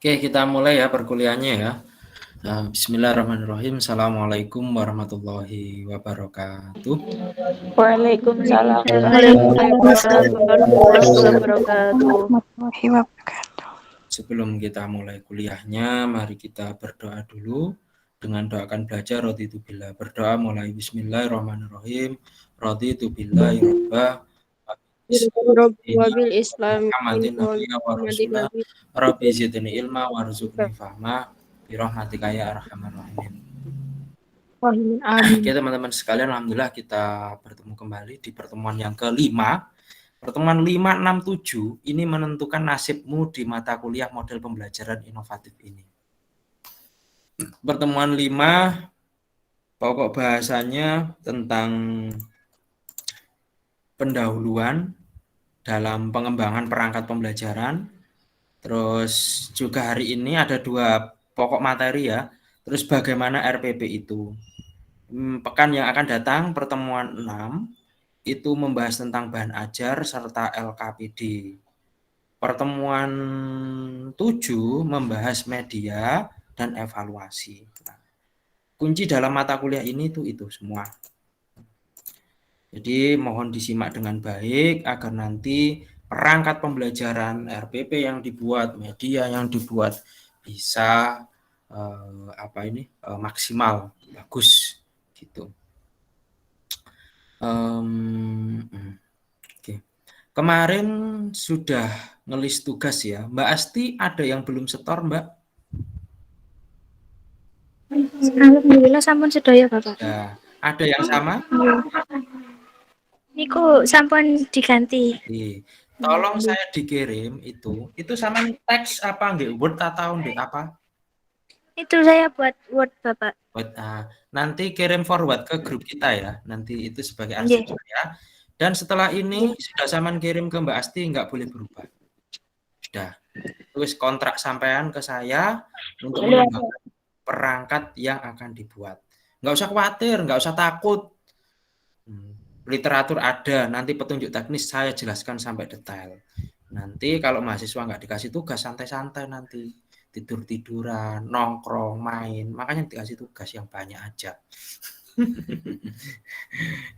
Oke, kita mulai ya perkuliahannya ya. Bismillahirrahmanirrahim. Assalamualaikum warahmatullahi wabarakatuh. Waalaikumsalam Waalaikumsalam warahmatullahi wabarakatuh. warahmatullahi wabarakatuh. Sebelum kita mulai kuliahnya, mari kita berdoa dulu dengan doakan belajar raditu billah. Berdoa mulai bismillahirrahmanirrahim. Raditu billahi rabbah. Wabil Islam Muhammadin nabiyya wa rasulah. Rabbi zidni ilma warzuqni fahma. Birahmatika ya arhamar rahimin. Oke teman-teman sekalian, alhamdulillah kita bertemu kembali di pertemuan yang kelima. Pertemuan 567 ini menentukan nasibmu di mata kuliah model pembelajaran inovatif ini. Pertemuan 5 pokok bahasanya tentang pendahuluan dalam pengembangan perangkat pembelajaran. Terus juga hari ini ada 2 pokok materi ya. Terus bagaimana RPP itu. Pekan yang akan datang pertemuan 6 itu membahas tentang bahan ajar serta LKPD. Pertemuan 7 membahas media dan evaluasi. Nah, kunci dalam mata kuliah ini itu semua. Jadi mohon disimak dengan baik agar nanti perangkat pembelajaran RPP yang dibuat, media yang dibuat bisa maksimal, bagus gitu. Oke. Kemarin sudah ngelis tugas ya. Mbak Asti ada yang belum setor, Mbak? Alhamdulillah sampun sedaya Bapak. Ya, ada yang sama? Niku sampun diganti. Tolong saya dikirim itu sama teks apa nggih, Word atau nggih apa? Itu saya buat Word Bapak. Nanti kirim forward ke grup kita ya. Nanti itu sebagai arsip saya. Dan setelah ini sudah sampean kirim ke Mbak Asti, nggak boleh berubah. Sudah. Terus kontrak sampean ke saya untuk mengembangkan perangkat yang akan dibuat. Nggak usah khawatir, nggak usah takut. Literatur ada, nanti petunjuk teknis saya jelaskan sampai detail. Nanti kalau mahasiswa nggak dikasih tugas, santai-santai nanti. Tidur-tiduran, nongkrong, main. Makanya dikasih tugas yang banyak aja.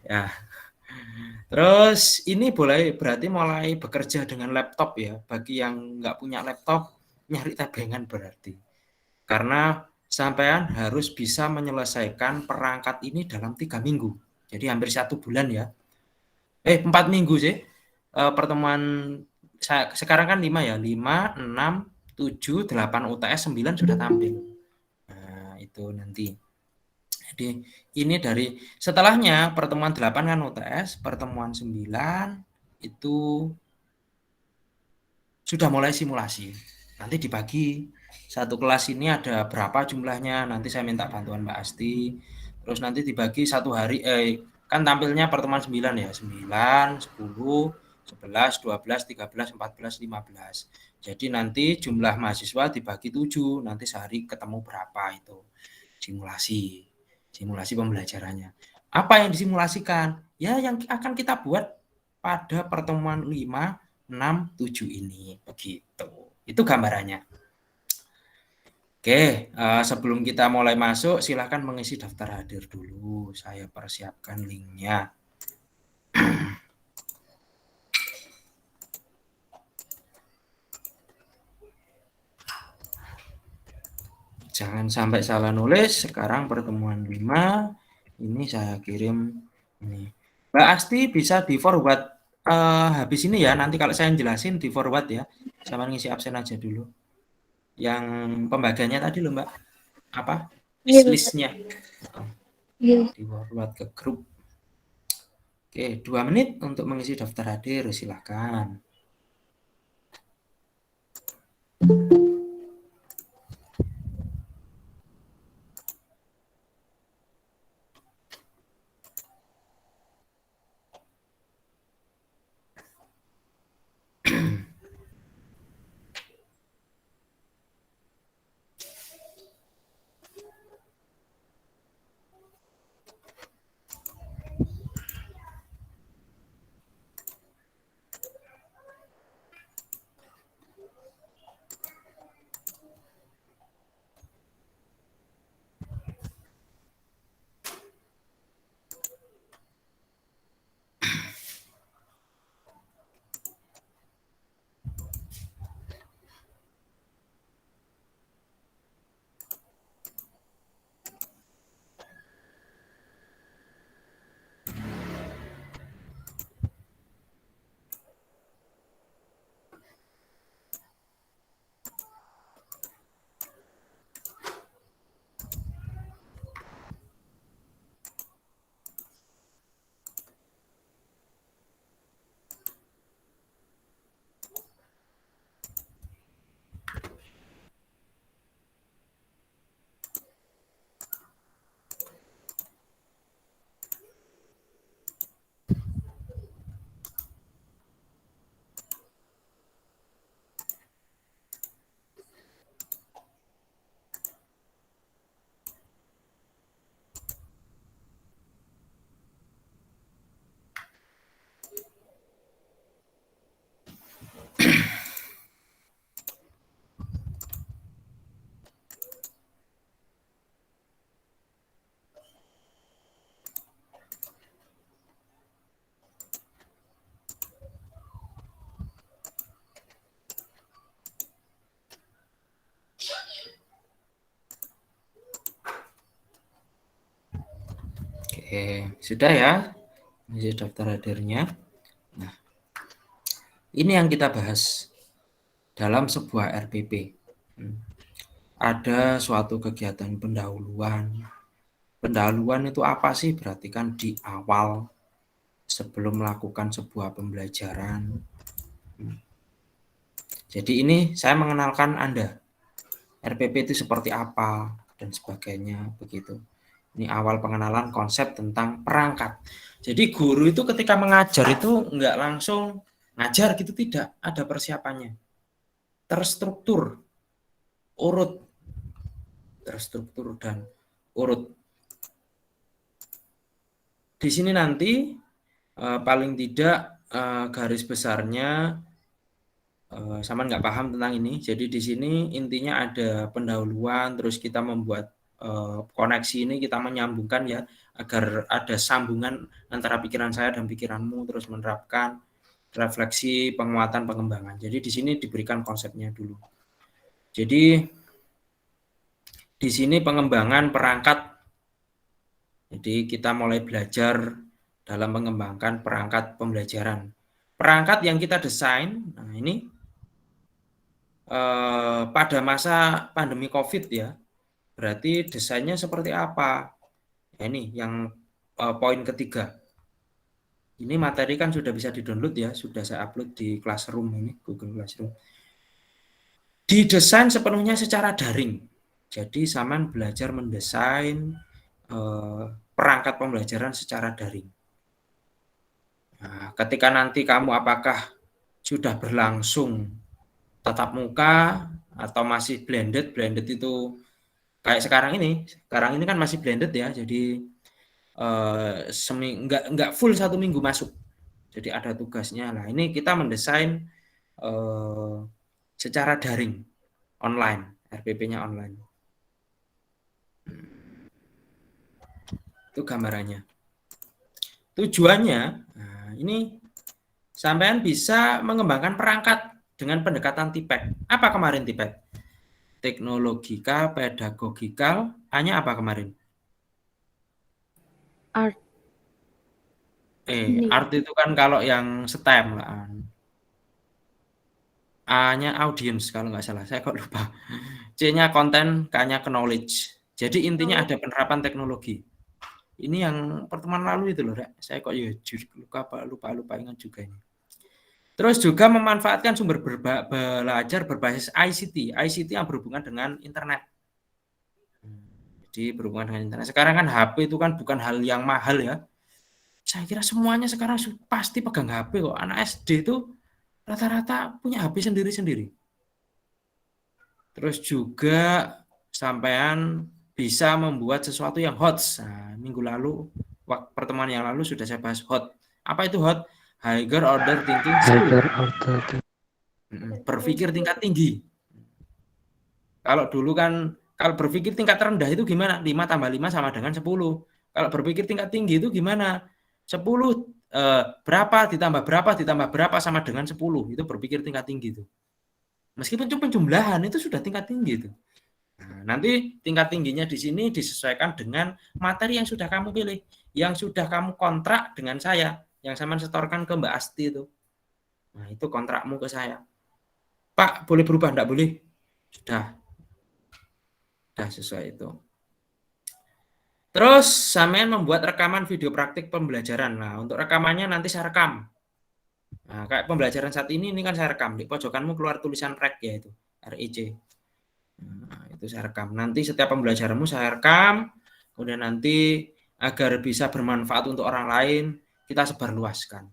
Ya. Terus ini berarti mulai bekerja dengan laptop ya. Bagi yang nggak punya laptop, nyari tabengan berarti. Karena sampean harus bisa menyelesaikan perangkat ini dalam 3 minggu. Jadi hampir 1 bulan ya. 4 minggu sih. Pertemuan saya sekarang kan 5 ya. 5, 6, 7, 8 UTS, 9 sudah tampil. Nah, itu nanti. Jadi ini dari setelahnya pertemuan 8 kan UTS, pertemuan 9 itu sudah mulai simulasi. Nanti dibagi. Satu kelas ini ada berapa jumlahnya, nanti saya minta bantuan Mbak Asti. Terus nanti dibagi satu hari, kan tampilnya pertemuan 9 ya, 9, 10, 11, 12, 13, 14, 15. Jadi nanti jumlah mahasiswa dibagi 7, nanti sehari ketemu berapa itu. Simulasi pembelajarannya. Apa yang disimulasikan? Ya yang akan kita buat pada pertemuan 5, 6, 7 ini. Begitu. Itu gambarannya. Oke, sebelum kita mulai masuk, silahkan mengisi daftar hadir dulu. Saya persiapkan linknya. Jangan sampai salah nulis. Sekarang pertemuan 5. Ini saya kirim ini. Mbak Asti bisa di forward habis ini ya. Nanti kalau saya jelasin di forward ya. Sama ngisi absen aja dulu. Yang pembagiannya tadi loh Mbak. Apa? Listnya. Di forward ke grup. Oke, 2 menit untuk mengisi daftar hadir. Silahkan. Oke, sudah ya. Ini daftar hadirnya. Nah, ini yang kita bahas dalam sebuah RPP. Ada suatu kegiatan pendahuluan. Pendahuluan itu apa sih? Berarti kan di awal sebelum melakukan sebuah pembelajaran. Jadi ini saya mengenalkan Anda. RPP itu seperti apa dan sebagainya begitu. Ini awal pengenalan konsep tentang perangkat. Jadi guru itu ketika mengajar itu nggak langsung ngajar gitu, tidak, ada persiapannya. Terstruktur, urut, terstruktur dan urut. Di sini nanti paling tidak garis besarnya sama nggak paham tentang ini. Jadi di sini intinya ada pendahuluan, terus kita membuat koneksi ini, kita menyambungkan ya agar ada sambungan antara pikiran saya dan pikiranmu, terus menerapkan refleksi, penguatan, pengembangan. Jadi di sini diberikan konsepnya dulu. Jadi di sini pengembangan perangkat. Jadi kita mulai belajar dalam mengembangkan perangkat pembelajaran. Perangkat yang kita desain, nah ini pada masa pandemi COVID ya, berarti desainnya seperti apa? Ya, ini yang poin ketiga. Ini materi kan sudah bisa di-download ya, sudah saya upload di Classroom ini, Google Classroom. Didesain sepenuhnya secara daring. Jadi Saman belajar mendesain perangkat pembelajaran secara daring. Nah, ketika nanti kamu apakah sudah berlangsung tatap muka atau masih blended itu kayak sekarang ini kan masih blended ya, jadi nggak full 1 minggu masuk, jadi ada tugasnya. Nah ini kita mendesain secara daring, online, RPP-nya online. Itu gambarannya. Tujuannya, nah ini sampean bisa mengembangkan perangkat dengan pendekatan TIPEK. Apa kemarin TIPEK? Teknologikal, pedagogikal, hanya apa kemarin? Art. Art itu kan kalau yang STEM lah. A-nya audience kalau nggak salah, saya kok lupa. C-nya konten, K-nya knowledge. Jadi intinya ada penerapan teknologi. Ini yang pertemuan lalu itu loh, Rek. Saya kok ya lupa ingat juga ini. Terus juga memanfaatkan sumber belajar berbasis ICT. ICT yang berhubungan dengan internet. Jadi berhubungan dengan internet. Sekarang kan HP itu kan bukan hal yang mahal ya. Saya kira semuanya sekarang pasti pegang HP kok. Anak SD itu rata-rata punya HP sendiri-sendiri. Terus juga sampean bisa membuat sesuatu yang hot. Nah, minggu lalu, pertemuan yang lalu sudah saya bahas hot. Apa itu hot? Higher order thinking skill. Berpikir tingkat tinggi. Kalau dulu kan, kalau berpikir tingkat rendah itu gimana? 5 tambah 5 sama dengan 10. Kalau berpikir tingkat tinggi itu gimana? 10 berapa ditambah berapa sama dengan 10. Itu berpikir tingkat tinggi itu. Meskipun cuma penjumlahan itu sudah tingkat tinggi itu. Nah, nanti tingkat tingginya di sini disesuaikan dengan materi yang sudah kamu pilih, yang sudah kamu kontrak dengan saya, yang saya setorkan ke Mbak Asti itu. Nah, itu kontrakmu ke saya. Pak, boleh berubah? Enggak boleh? Sudah sesuai itu. Terus sampean membuat rekaman video praktik pembelajaran. Nah, untuk rekamannya nanti saya rekam. Nah, kayak pembelajaran saat ini kan saya rekam. Di pojokanmu keluar tulisan REC ya itu, REC. Nah, itu saya rekam. Nanti setiap pembelajaranmu saya rekam, kemudian nanti agar bisa bermanfaat untuk orang lain, kita sebarluaskan.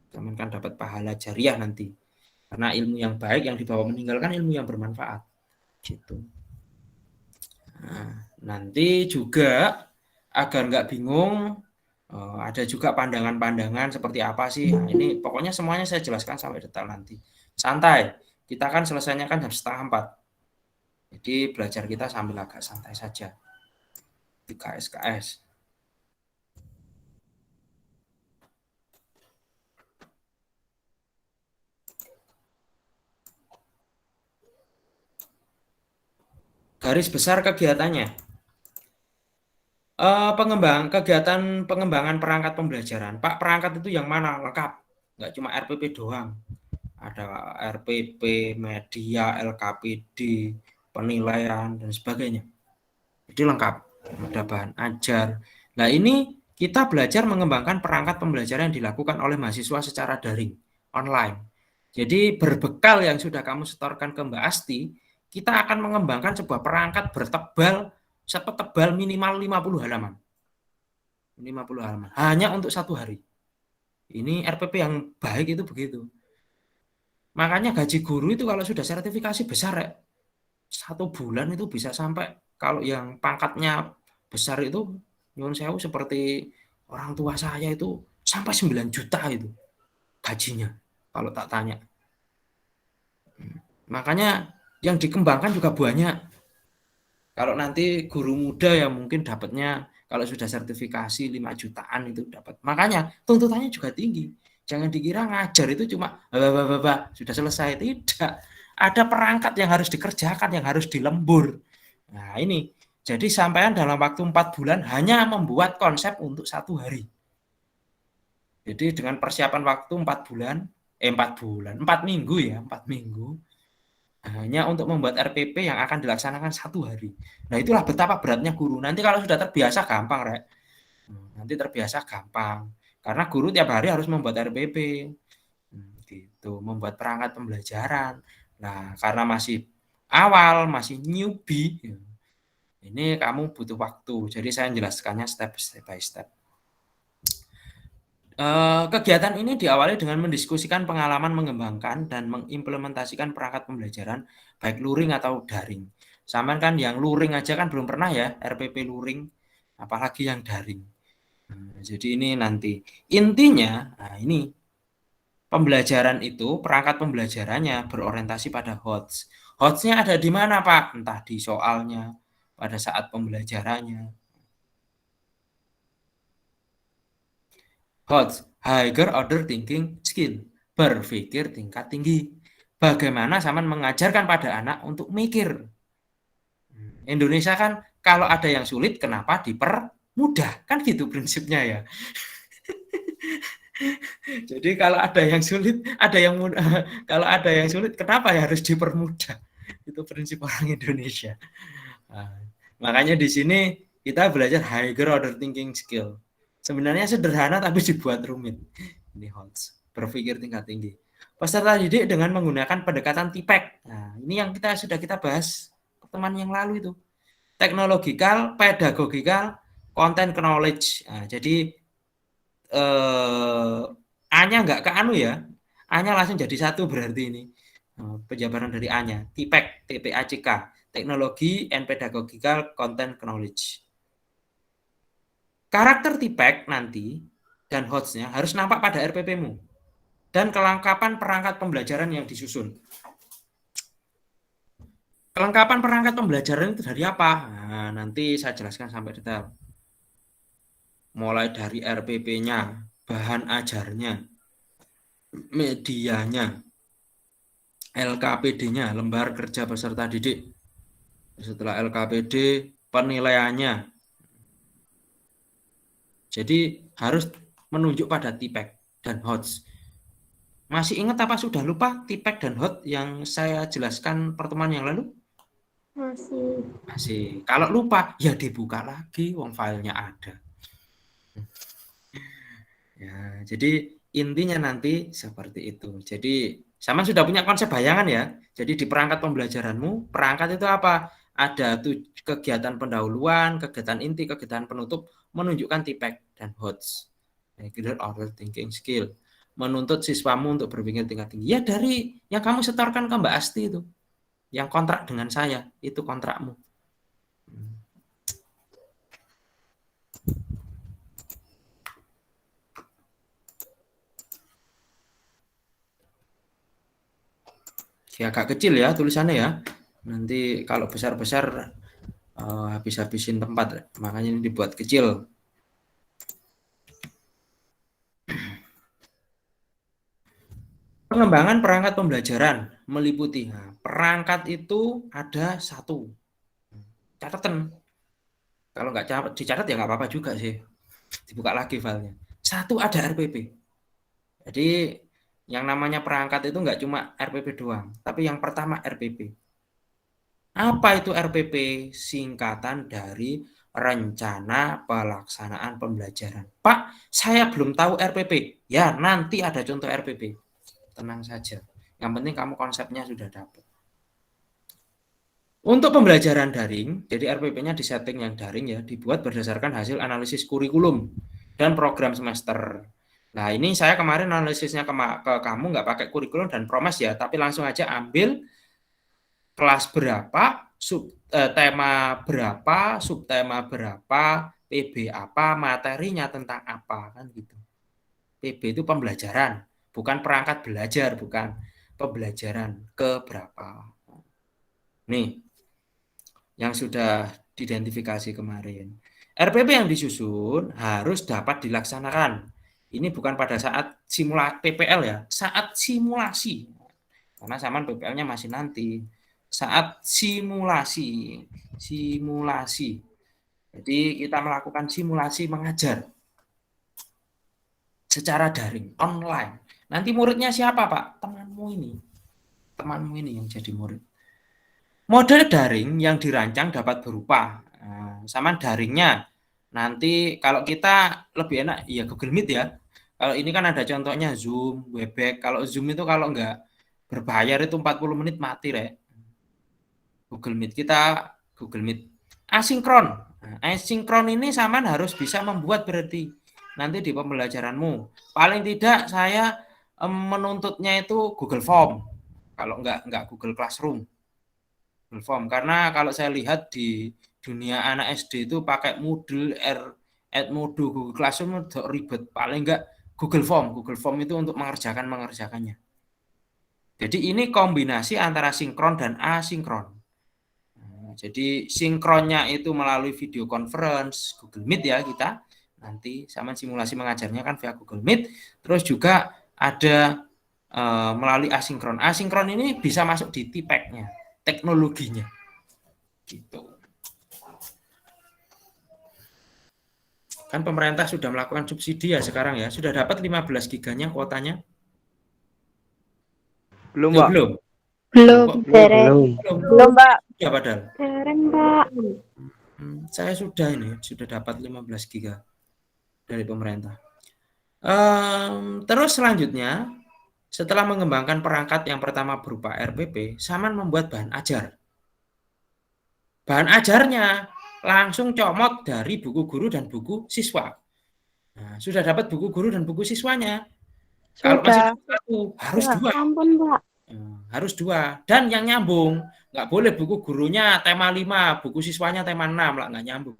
Teman kan dapat pahala jariah nanti. Karena ilmu yang baik yang dibawa meninggalkan ilmu yang bermanfaat. Gitu. Nah, nanti juga agar nggak bingung, ada juga pandangan-pandangan seperti apa sih. Nah, ini pokoknya semuanya saya jelaskan sampai detail nanti. Santai, kita kan selesainya kan jam 3:30. Jadi belajar kita sambil agak santai saja. Di KSKS. Garis besar kegiatannya. Kegiatan pengembangan perangkat pembelajaran. Pak, perangkat itu yang mana? Lengkap. Nggak cuma RPP doang. Ada RPP, media, LKPD, penilaian, dan sebagainya. Jadi lengkap. Ada bahan ajar. Nah, ini kita belajar mengembangkan perangkat pembelajaran yang dilakukan oleh mahasiswa secara daring, online. Jadi berbekal yang sudah kamu setorkan ke Mbak Asti, kita akan mengembangkan sebuah perangkat setebal minimal 50 halaman. 50 halaman. Hanya untuk 1 hari. Ini RPP yang baik itu begitu. Makanya gaji guru itu kalau sudah sertifikasi besar ya, 1 bulan itu bisa sampai, kalau yang pangkatnya besar itu, nyuwun sewu seperti orang tua saya itu sampai 9 juta itu gajinya kalau tak tanya. Makanya yang dikembangkan juga banyak. Kalau nanti guru muda ya mungkin dapatnya kalau sudah sertifikasi 5 jutaan itu dapat. Makanya tuntutannya juga tinggi. Jangan dikira ngajar itu cuma sudah selesai. Tidak. Ada perangkat yang harus dikerjakan, yang harus dilembur. Nah ini. Jadi sampean dalam waktu 4 bulan hanya membuat konsep untuk 1 hari. Jadi dengan persiapan waktu 4 minggu ya, 4 minggu. Hanya untuk membuat RPP yang akan dilaksanakan 1 hari. Nah itulah betapa beratnya guru. Nanti kalau sudah terbiasa gampang, Rek. Nanti terbiasa gampang. Karena guru tiap hari harus membuat RPP. Gitu, membuat perangkat pembelajaran. Nah, karena masih awal, masih newbie, ini kamu butuh waktu. Jadi saya menjelaskannya step by step. Kegiatan ini diawali dengan mendiskusikan pengalaman mengembangkan dan mengimplementasikan perangkat pembelajaran baik luring atau daring. Sama kan yang luring aja kan belum pernah ya, RPP luring, apalagi yang daring. Jadi ini nanti intinya, nah ini pembelajaran itu, perangkat pembelajarannya berorientasi pada HOTS. HOTS-nya ada di mana, Pak? Entah di soalnya, pada saat pembelajarannya. HOTS, Higher Order Thinking Skill, berpikir tingkat tinggi. Bagaimana zaman mengajarkan pada anak untuk mikir. Indonesia kan kalau ada yang sulit, kenapa dipermudah? Kan gitu prinsipnya ya. Jadi kalau ada yang sulit, kalau ada yang sulit, kenapa ya harus dipermudah? Itu prinsip orang Indonesia. Nah, makanya di sini kita belajar higher order thinking skill. Sebenarnya sederhana tapi dibuat rumit. Ini HOTS, berpikir tingkat tinggi. Peserta didik dengan menggunakan pendekatan TIPEC. Nah, ini yang sudah kita bahas pertemuan yang lalu itu. Technological, pedagogical, content knowledge. Nah, jadi A-nya nggak ke anu ya. A-nya langsung jadi 1 berarti ini. Penjabaran dari A-nya. TIPEC, TPACK. Teknologi and Pedagogical Content Knowledge. Karakter TIPEC nanti dan HOTS-nya harus nampak pada RPP-mu dan kelengkapan perangkat pembelajaran yang disusun. Kelengkapan perangkat pembelajaran itu dari apa? Nah, nanti saya jelaskan sampai detail. Mulai dari RPP-nya, bahan ajarnya, medianya, LKPD-nya, lembar kerja peserta didik. Setelah LKPD, penilaiannya. Jadi harus menunjuk pada TIPEC dan HOTS. Masih ingat apa sudah lupa TIPEC dan HOTS yang saya jelaskan pertemuan yang lalu? Masih. Kalau lupa, ya dibuka lagi, wong filenya ada. Ya, jadi intinya nanti seperti itu. Jadi sama sudah punya konsep bayangan ya. Jadi di perangkat pembelajaranmu, perangkat itu apa? Ada kegiatan pendahuluan, kegiatan inti, kegiatan penutup, menunjukkan TIPEC dan HOTS. Higher Order Thinking Skill. Menuntut siswamu untuk berpikir tingkat tinggi. Ya dari yang kamu setorkan ke Mbak Asti itu. Yang kontrak dengan saya, itu kontrakmu. Agak kecil ya tulisannya ya. Nanti kalau besar-besar habis-habisin tempat, makanya ini dibuat kecil. Pengembangan perangkat pembelajaran meliputi perangkat itu ada 1. Catatan. Kalau nggak dicatat ya nggak apa-apa juga sih. Dibuka lagi filenya. 1 ada RPP. Jadi yang namanya perangkat itu nggak cuma RPP doang, tapi yang pertama RPP. Apa itu RPP? Singkatan dari rencana pelaksanaan pembelajaran. Pak, saya belum tahu RPP. Ya, nanti ada contoh RPP. Tenang saja. Yang penting kamu konsepnya sudah dapat. Untuk pembelajaran daring, jadi RPP-nya disetting yang daring ya, dibuat berdasarkan hasil analisis kurikulum dan program semester. Nah, ini saya kemarin analisisnya ke kamu nggak pakai kurikulum dan promes ya, tapi langsung aja ambil kelas berapa, tema berapa, subtema berapa, PB apa, materinya tentang apa, kan gitu. PB itu pembelajaran, bukan perangkat belajar, bukan pembelajaran ke berapa. Nih, yang sudah diidentifikasi kemarin. RPP yang disusun harus dapat dilaksanakan. Ini bukan pada saat simulasi PPL ya, saat simulasi. Karena zaman PPL-nya masih nanti. Saat simulasi. Jadi kita melakukan simulasi mengajar secara daring, online. Nanti muridnya siapa, Pak? Temanmu ini yang jadi murid. Model daring yang dirancang dapat berupa sama daringnya. Nanti kalau kita lebih enak ya Google Meet ya. Kalau ini kan ada contohnya Zoom, Webex. Kalau Zoom itu kalau nggak berbayar itu 40 menit mati, Rek. Google Meet kita Google Meet asinkron. Asinkron ini Saman harus bisa membuat berarti nanti di pembelajaranmu. Paling tidak saya menuntutnya itu Google Form. Kalau nggak Google Classroom. Google Form karena kalau saya lihat di dunia anak SD itu pakai Moodle, Edmodo, Google Classroom itu ribet. Paling nggak Google Form. Google Form itu untuk mengerjakannya. Jadi ini kombinasi antara sinkron dan asinkron. Jadi sinkronnya itu melalui video conference, Google Meet ya kita. Nanti sama simulasi mengajarnya kan via Google Meet. Terus juga ada melalui asinkron. Asinkron ini bisa masuk di TPEC-nya, teknologinya. Gitu. Kan pemerintah sudah melakukan subsidi ya sekarang ya. Sudah dapat 15 giganya kuotanya? Belum, Pak. Belum, Pak. Ya padahal. Keren, Pak. Saya sudah dapat 15 giga dari pemerintah. Terus selanjutnya, setelah mengembangkan perangkat yang pertama berupa RPP, Saman membuat bahan ajar. Bahan ajarnya langsung comot dari buku guru dan buku siswa. Nah, sudah dapat buku guru dan buku siswanya. Kalau masih satu, harus dua. Ampun, Pak. Harus dua. Dan yang nyambung. Nggak boleh buku gurunya tema 5, buku siswanya tema 6. Lah, nggak nyambung.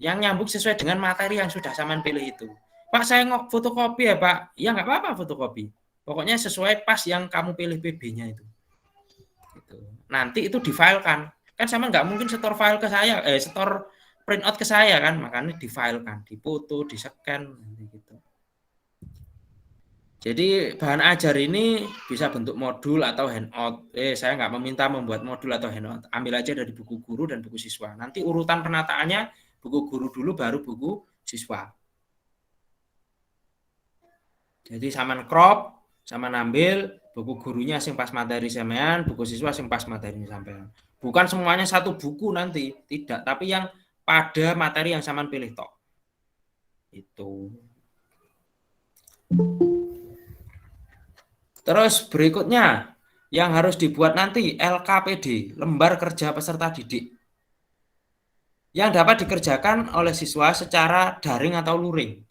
Yang nyambung sesuai dengan materi yang sudah Saman pilih itu. Pak, saya fotokopi ya, Pak. Ya, nggak apa-apa fotokopi. Pokoknya sesuai pas yang kamu pilih PB-nya itu. Nanti itu difilekan. Kan Saman nggak mungkin setor file ke saya, setor printout ke saya kan. Makanya difilekan, dipoto, di-scan. Gitu. Jadi bahan ajar ini bisa bentuk modul atau handout. Saya nggak meminta membuat modul atau handout. Ambil aja dari buku guru dan buku siswa. Nanti urutan penataannya buku guru dulu baru buku siswa. Jadi Saman crop, Saman ambil buku gurunya sing pas materi sampean, buku siswa sing pas materi sampean. Bukan semuanya satu buku nanti, tidak. Tapi yang pada materi yang Saman pilih tok. Itu. Terus berikutnya yang harus dibuat nanti LKPD, lembar kerja peserta didik. Yang dapat dikerjakan oleh siswa secara daring atau luring.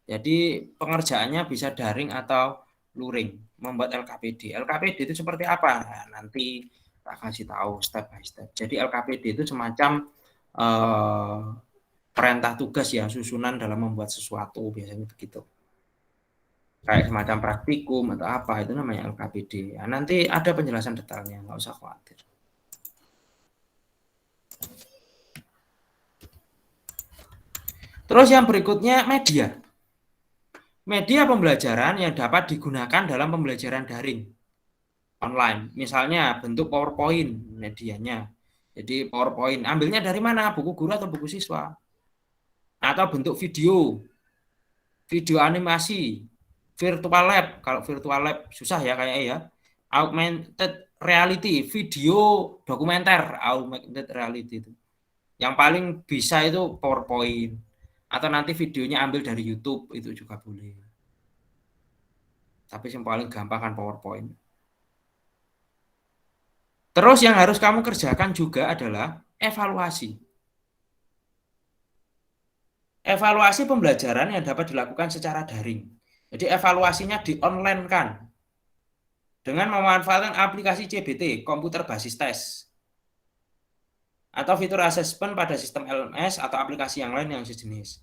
Jadi pengerjaannya bisa daring atau luring, membuat LKPD. LKPD itu seperti apa? Nah, nanti tak kasih tahu step by step. Jadi LKPD itu semacam perintah tugas ya, susunan dalam membuat sesuatu, biasanya begitu. Kayak semacam praktikum atau apa, itu namanya LKPD. Nah, nanti ada penjelasan detailnya, nggak usah khawatir. Terus yang berikutnya media. Media pembelajaran yang dapat digunakan dalam pembelajaran daring online. Misalnya bentuk PowerPoint medianya. Jadi PowerPoint. Ambilnya dari mana? Buku guru atau buku siswa? Atau bentuk video. Video animasi. Virtual lab. Kalau virtual lab susah ya kayaknya ya. Augmented reality. Video dokumenter. Augmented reality itu. Yang paling bisa itu PowerPoint. Atau nanti videonya ambil dari YouTube. Itu juga boleh. Tapi yang paling gampang kan PowerPoint. Terus yang harus kamu kerjakan juga adalah evaluasi. Evaluasi pembelajaran yang dapat dilakukan secara daring. Jadi evaluasinya di-online kan. Dengan memanfaatkan aplikasi CBT, komputer basis tes. Atau fitur assessment pada sistem LMS atau aplikasi yang lain yang sejenis.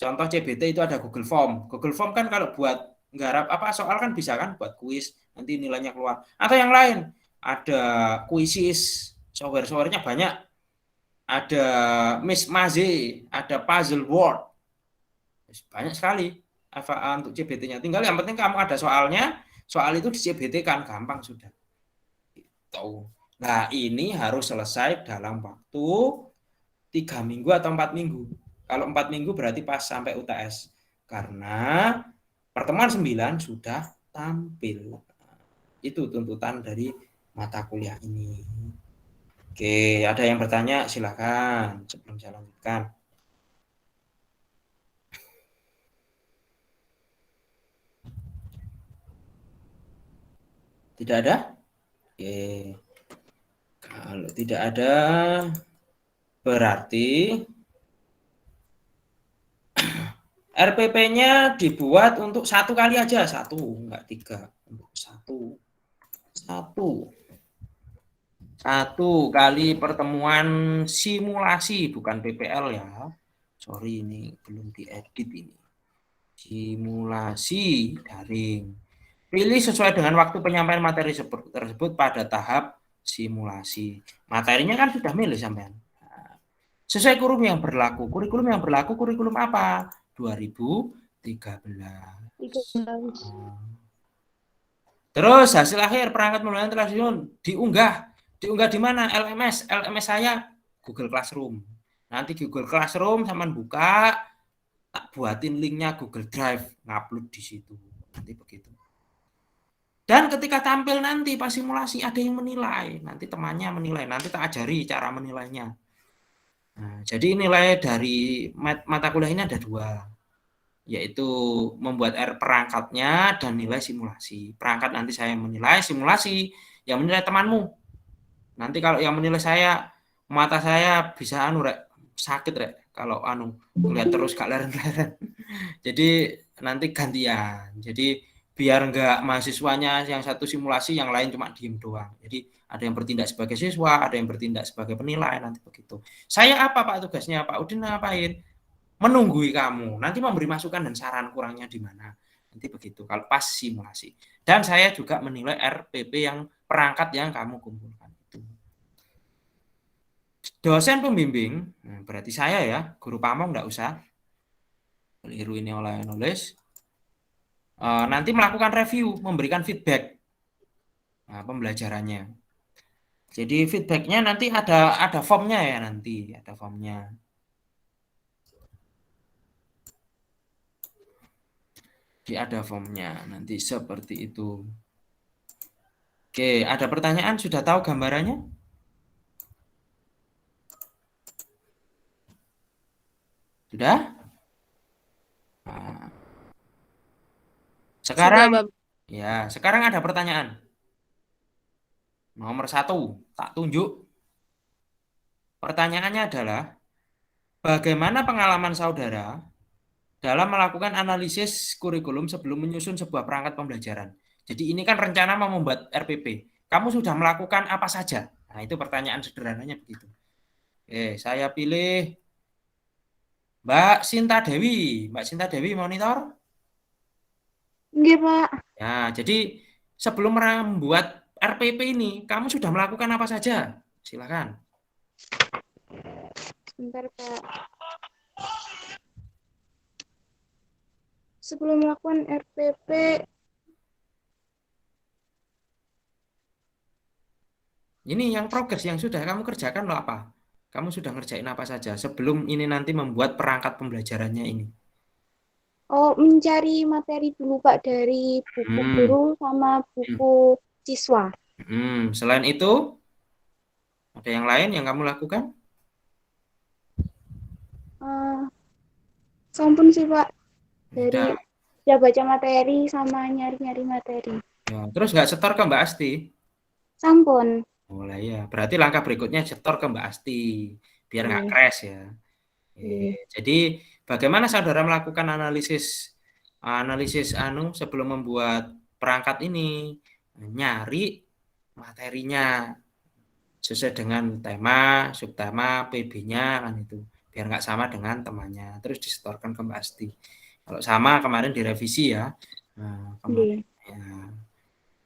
Contoh CBT itu ada Google Form. Google Form kan kalau buat nggarap apa soal kan bisa kan buat kuis, nanti nilainya keluar. Atau yang lain, ada Quizzes, software-softwarenya banyak. Ada Miss Maze, ada Puzzle World. Banyak sekali untuk CBT-nya. Tinggal yang penting kamu ada soalnya, soal itu di CBT kan gampang sudah. Gitu. Nah, ini harus selesai dalam waktu 3 minggu atau 4 minggu. Kalau 4 minggu berarti pas sampai UTS. Karena pertemuan 9 sudah tampil. Itu tuntutan dari mata kuliah ini. Oke, ada yang bertanya silakan sebelum saya lanjutkan. Tidak ada? Oke. Kalau tidak ada, berarti RPP-nya dibuat untuk 1 kali aja, 1, enggak 3, untuk 1. 1 kali pertemuan simulasi, bukan PPL ya. Sorry, ini belum diedit ini. Simulasi daring. Pilih sesuai dengan waktu penyampaian materi tersebut pada tahap simulasi. Materinya kan sudah milih sampean. Sesuai kurikulum yang berlaku. Kurikulum apa? 2013. Terus hasil akhir perangkat pembelajaran tradisional diunggah di mana? LMS saya Google Classroom. Nanti Google Classroom sampean buka, tak buatin linknya Google Drive, ngupload di situ. Nanti begitu. Dan ketika tampil nanti pas simulasi ada yang menilai, nanti temannya menilai, nanti tak ajari cara menilainya. Nah, jadi nilai dari mata kuliah ini ada 2, yaitu membuat perangkatnya dan nilai simulasi. Perangkat nanti saya menilai, simulasi yang menilai temanmu. Nanti kalau yang menilai saya, mata saya bisa sakit kalau ngeliat terus gak leren-leren. Jadi nanti gantian. Jadi biar enggak mahasiswanya yang satu simulasi, yang lain cuma diem doang. Jadi ada yang bertindak sebagai siswa, ada yang bertindak sebagai penilai, nanti begitu. Saya apa Pak tugasnya? Pak Udin ngapain? Menunggui kamu. Nanti memberi masukan dan saran kurangnya di mana. Nanti begitu kalau pas simulasi. Dan saya juga menilai RPP yang perangkat yang kamu kumpulkan itu. Dosen pembimbing, berarti saya ya, guru pamong enggak usah. Keliru ini oleh nulis. Nanti melakukan review, memberikan feedback pembelajarannya. Jadi feedbacknya nanti ada formnya ya nanti, ada formnya. Jadi ada formnya nanti seperti itu. Oke, ada pertanyaan? Sudah tahu gambarannya? Sudah? Nah. Sekarang ada pertanyaan. Nomor 1, tak tunjuk. Pertanyaannya adalah, bagaimana pengalaman saudara dalam melakukan analisis kurikulum sebelum menyusun sebuah perangkat pembelajaran? Jadi ini kan rencana mau membuat RPP. Kamu sudah melakukan apa saja? Nah, itu pertanyaan sederhananya begitu. Oke, saya pilih Mbak Sinta Dewi. Mbak Sinta Dewi monitor? Nggih, Pak. Ya, jadi sebelum membuat RPP ini, kamu sudah melakukan apa saja? Silakan. Sebentar, Pak. Sebelum melakukan RPP, Ini yang progres yang sudah kamu kerjakan loh apa? Kamu sudah ngerjain apa saja sebelum ini nanti membuat perangkat pembelajarannya ini? Oh, mencari materi dulu Pak dari buku Hmm, guru sama hmm, buku siswa. Selain itu, ada yang lain yang kamu lakukan? Eh, sampun sih Pak, dari Udah. ya baca materi sama nyari-nyari materi. Ya. Terus nggak setor ke Mbak Asti? Sampun. Oh lah ya, berarti langkah berikutnya setor ke Mbak Asti, biar nggak Nggih, crash ya. nggih. Jadi bagaimana saudara melakukan analisis analisis sebelum membuat perangkat ini? Nyari materinya sesuai dengan tema, subtema, PB-nya kan itu. Biar nggak sama dengan temannya. Terus disetorkan ke Mbak Asti. Kalau sama kemarin direvisi ya. Nah, kemarin Nggih. ya.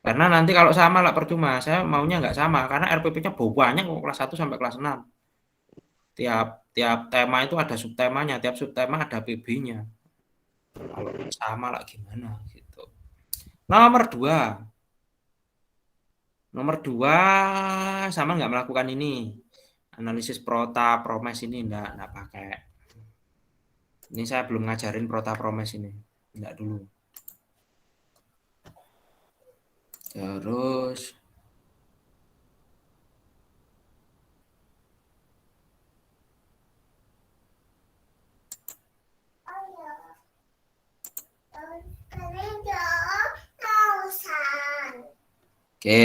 Karena nanti kalau sama lah percuma. Saya maunya nggak sama karena RPP-nya banyak kok kelas 1 sampai kelas 6. Tiap tiap tema itu ada subtemanya, tiap subtema ada PB-nya. Kalau sama lah gimana gitu. Nomor 2. Nomor 2 sama nggak melakukan ini. Analisis prota, promes ini enggak pakai. Ini saya belum ngajarin prota, promes ini. Enggak dulu. Terus oke,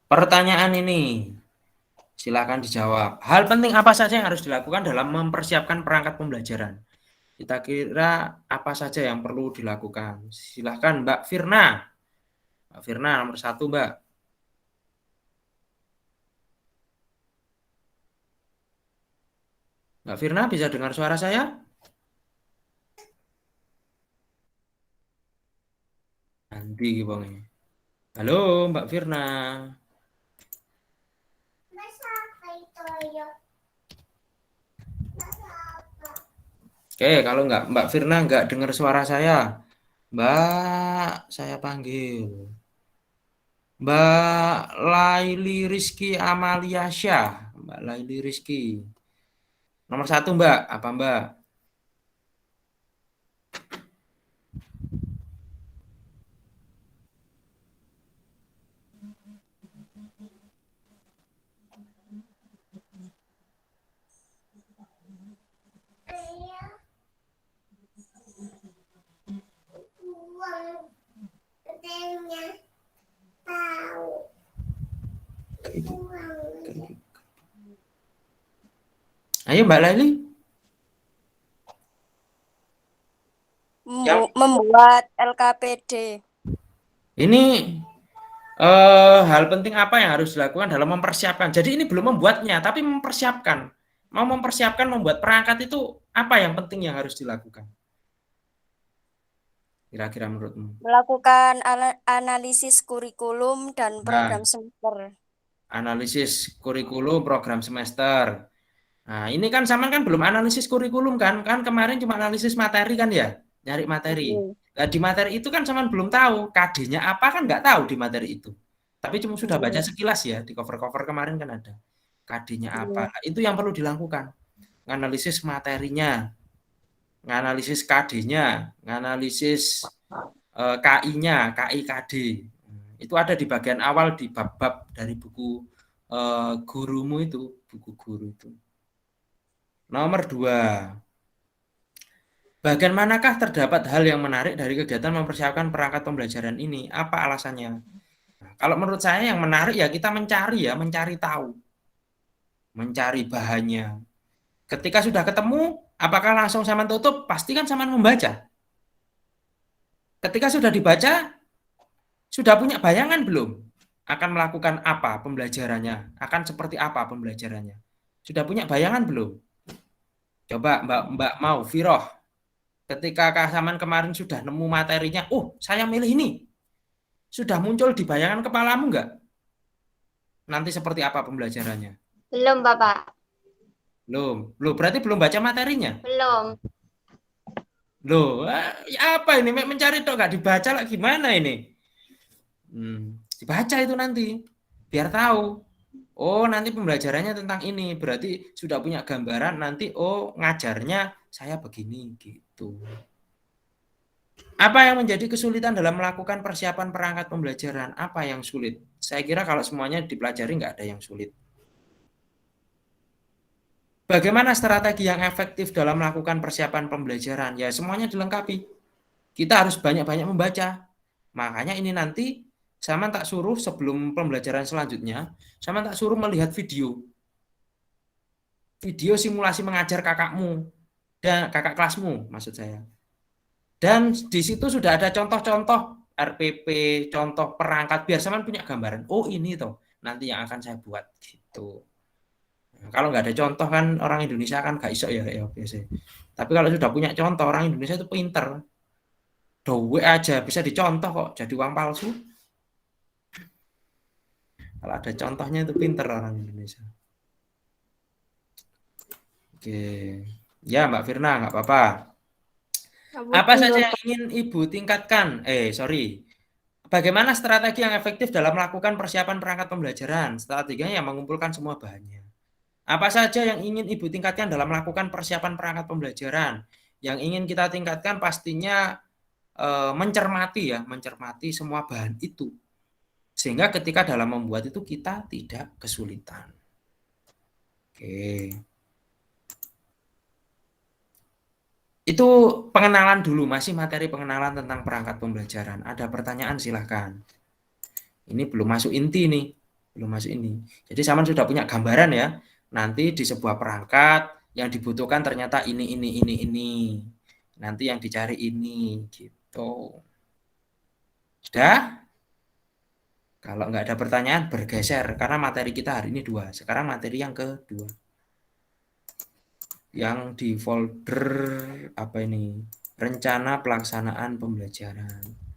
pertanyaan ini silakan dijawab. Hal penting apa saja yang harus dilakukan dalam mempersiapkan perangkat pembelajaran? Kita kira apa saja yang perlu dilakukan? Silahkan Mbak Firna. Mbak Firna nomor 1 Mbak. Mbak Firna bisa dengar suara saya? Nanti gimana? Halo Mbak Firna. Oke, kalau Mbak Firna nggak dengar suara saya, Mbak, saya panggil. Mbak Laili Rizky Amalia Syah. Mbak Laili Rizky. Nomor 1 Mbak, apa Mbak? Ayo Mbak Laili. Yang Membuat LKPD. ini hal penting apa yang harus dilakukan dalam mempersiapkan. Jadi ini belum membuatnya, tapi mempersiapkan. Mau mempersiapkan membuat perangkat itu apa yang penting yang harus dilakukan? Kira-kira menurutmu? Melakukan analisis kurikulum dan program Nah, semester. analisis kurikulum program semester. Nah, ini kan sama kan belum analisis kurikulum kan? Kan kemarin cuma analisis materi kan ya? Nyari materi. Nah, di materi itu kan sama belum tahu KD-nya apa kan nggak tahu di materi itu. Tapi cuma sudah baca sekilas ya di cover-cover kemarin kan ada. KD-nya apa. Nah, itu yang perlu dilakukan. Analisis materinya, nganalisis KD-nya, nganalisis KI-nya, KI KD. Itu ada di bagian awal di bab-bab dari buku gurumu itu, buku guru itu. Nomor 2. Bagian manakah terdapat hal yang menarik dari kegiatan mempersiapkan perangkat pembelajaran ini? Apa alasannya? Nah, kalau menurut saya yang menarik ya kita mencari tahu. Mencari bahannya. Ketika sudah ketemu, apakah langsung sama tutup? Pasti kan sama membaca. Ketika sudah dibaca, sudah punya bayangan belum? Akan melakukan apa pembelajarannya? Akan seperti apa pembelajarannya? Sudah punya bayangan belum? Coba Mbak mau Viroh, ketika Kasaman kemarin sudah nemu materinya, saya milih ini. Sudah muncul di bayangan kepalamu enggak? Nanti seperti apa pembelajarannya? Belum, Bapak. Belum. Loh, berarti belum baca materinya? Belum. Loh, apa ini? Mencari dong, nggak dibaca lah gimana ini? Dibaca itu nanti, biar tahu. Oh, nanti pembelajarannya tentang ini. Berarti sudah punya gambaran nanti ngajarnya saya begini gitu. Apa yang menjadi kesulitan dalam melakukan persiapan perangkat pembelajaran? Apa yang sulit? Saya kira kalau semuanya dipelajari nggak ada yang sulit. Bagaimana strategi yang efektif dalam melakukan persiapan pembelajaran? Ya, semuanya dilengkapi. Kita harus banyak-banyak membaca. Makanya ini nanti Saman tak suruh sebelum pembelajaran selanjutnya, Saman tak suruh melihat video. Video simulasi mengajar kakakmu dan kakak kelasmu maksud saya. Dan di situ sudah ada contoh-contoh RPP, contoh perangkat biar Saman punya gambaran. Oh, ini toh nanti yang akan saya buat gitu. Nah, kalau nggak ada contoh kan orang Indonesia kan nggak iso ya biasanya. Tapi kalau sudah punya contoh orang Indonesia itu pinter. Dowe aja bisa dicontoh kok jadi uang palsu. Kalau ada contohnya itu pinter orang Indonesia. Oke. Ya Mbak Firna nggak apa-apa. Apa saja yang ingin Ibu tingkatkan? Sorry. Bagaimana strategi yang efektif dalam melakukan persiapan perangkat pembelajaran? Strateginya yang mengumpulkan semua bahannya. Apa saja yang ingin Ibu tingkatkan dalam melakukan persiapan perangkat pembelajaran? Yang ingin kita tingkatkan pastinya mencermati semua bahan itu. Sehingga ketika dalam membuat itu kita tidak kesulitan. Oke. Itu pengenalan dulu, masih materi pengenalan tentang perangkat pembelajaran. Ada pertanyaan silahkan. Ini belum masuk inti nih, belum masuk ini. Jadi Saman sudah punya gambaran ya. Nanti di sebuah perangkat yang dibutuhkan ternyata ini. Nanti yang dicari ini, gitu. Sudah? Kalau nggak ada pertanyaan bergeser karena materi kita hari ini 2. Sekarang materi yang kedua. Yang di folder apa ini? Rencana pelaksanaan pembelajaran.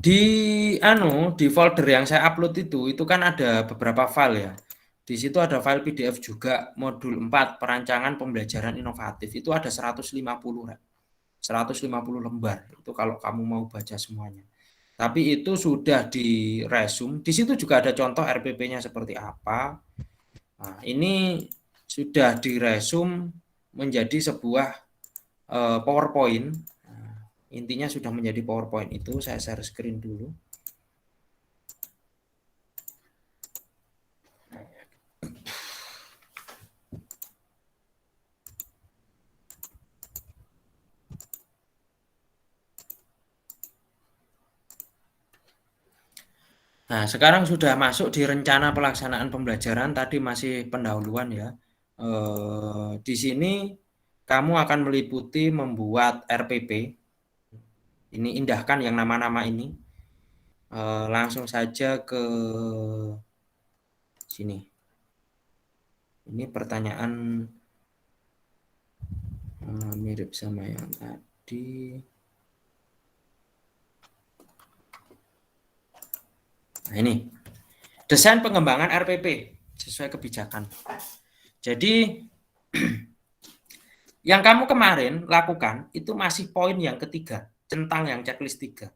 Di folder yang saya upload itu kan ada beberapa file ya. Di situ ada file PDF juga modul 4 perancangan pembelajaran inovatif. Itu ada 150 lembar. Itu kalau kamu mau baca semuanya. Tapi itu sudah di resume. Di situ juga ada contoh RPP-nya seperti apa. Nah, ini sudah di resume menjadi sebuah PowerPoint. Intinya sudah menjadi PowerPoint itu, saya share screen dulu. Nah, sekarang sudah masuk di rencana pelaksanaan pembelajaran, tadi masih pendahuluan ya. Di sini kamu akan meliputi membuat RPP. Ini indahkan yang nama-nama ini. Langsung saja ke sini. Ini pertanyaan mirip sama yang tadi. Nah, ini desain pengembangan RPP sesuai kebijakan. Jadi yang kamu kemarin lakukan itu masih poin yang ketiga, centang yang checklist 3.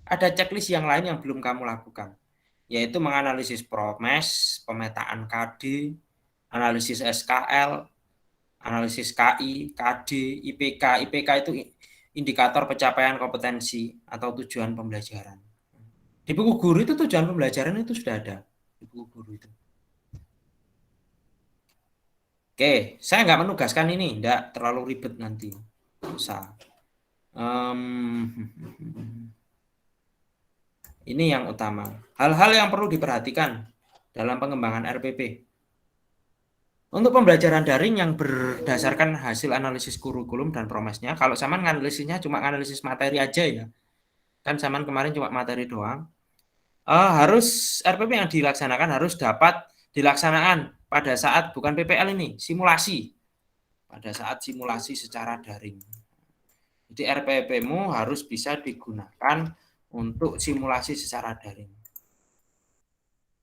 Ada checklist yang lain yang belum kamu lakukan, yaitu menganalisis PROMES, pemetaan KD, analisis SKL, analisis KI, KD, IPK. IPK itu indikator pencapaian kompetensi atau tujuan pembelajaran. Di buku guru itu tujuan pembelajaran itu sudah ada di buku guru itu. Oke, saya nggak menugaskan ini, nggak terlalu ribet nanti. Usah. Ini yang utama. Hal-hal yang perlu diperhatikan dalam pengembangan RPP. Untuk pembelajaran daring yang berdasarkan hasil analisis kurikulum dan promesnya, kalau Saman analisisnya cuma analisis materi aja ya. Kan Saman kemarin cuma materi doang. Harus RPP yang dilaksanakan harus dapat dilaksanakan pada saat bukan PPL ini, simulasi. Pada saat simulasi secara daring. Jadi RPP-mu harus bisa digunakan untuk simulasi secara daring.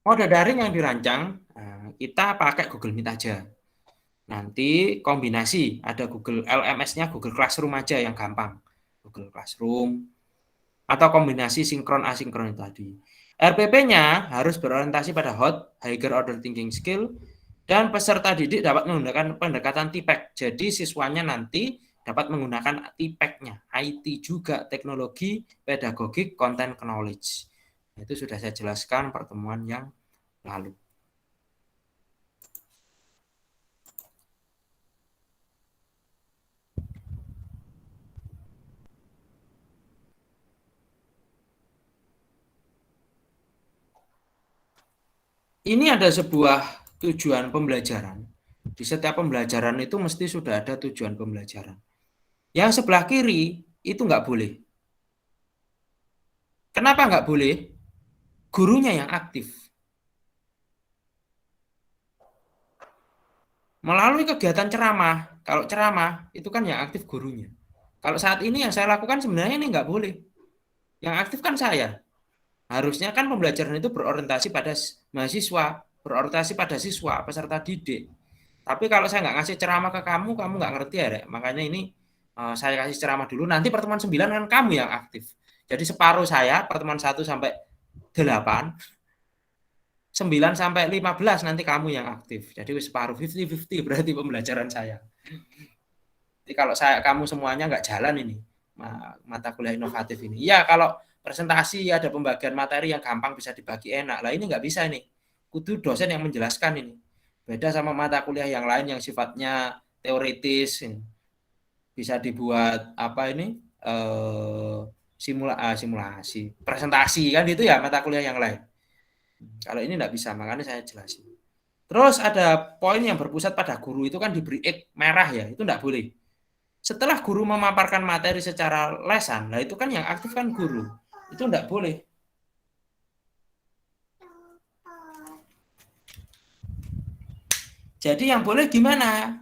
Mode daring yang dirancang, kita pakai Google Meet aja. Nanti kombinasi, ada Google LMS-nya, Google Classroom aja yang gampang. Google Classroom, atau kombinasi sinkron asinkron itu tadi. RPP-nya harus berorientasi pada hot, higher order thinking skill, dan peserta didik dapat menggunakan pendekatan TPEC. Jadi siswanya nanti dapat menggunakan TPEC-nya, IT juga, teknologi, pedagogik, content knowledge. Itu sudah saya jelaskan pertemuan yang lalu. Ini ada sebuah tujuan pembelajaran. Di setiap pembelajaran itu mesti sudah ada tujuan pembelajaran. Yang sebelah kiri itu nggak boleh. Kenapa nggak boleh? Gurunya yang aktif. Melalui kegiatan ceramah, kalau ceramah itu kan yang aktif gurunya. Kalau saat ini yang saya lakukan sebenarnya ini nggak boleh. Yang aktif kan saya. Harusnya kan pembelajaran itu berorientasi pada mahasiswa, berorientasi pada siswa, peserta didik. Tapi kalau saya nggak ngasih ceramah ke kamu nggak ngerti ya, Rek. Makanya ini saya kasih ceramah dulu, nanti pertemuan 9 kan kamu yang aktif. Jadi separuh saya, pertemuan 1 sampai 8, 9 sampai 15 nanti kamu yang aktif. Jadi separuh 50-50 berarti pembelajaran saya. Jadi kalau kamu semuanya nggak jalan ini, mata kuliah inovatif ini. Ya kalau presentasi ada pembagian materi yang gampang bisa dibagi enak. Lah ini nggak bisa nih. Kudu dosen yang menjelaskan ini. Beda sama mata kuliah yang lain yang sifatnya teoritis. Bisa dibuat apa ini? Simulasi, presentasi kan itu ya mata kuliah yang lain. Kalau ini nggak bisa, makanya saya jelasin. Terus ada poin yang berpusat pada guru itu kan diberi X merah ya, itu nggak boleh. Setelah guru memaparkan materi secara lesan, nah itu kan yang aktif kan guru. Itu enggak boleh. Jadi yang boleh gimana?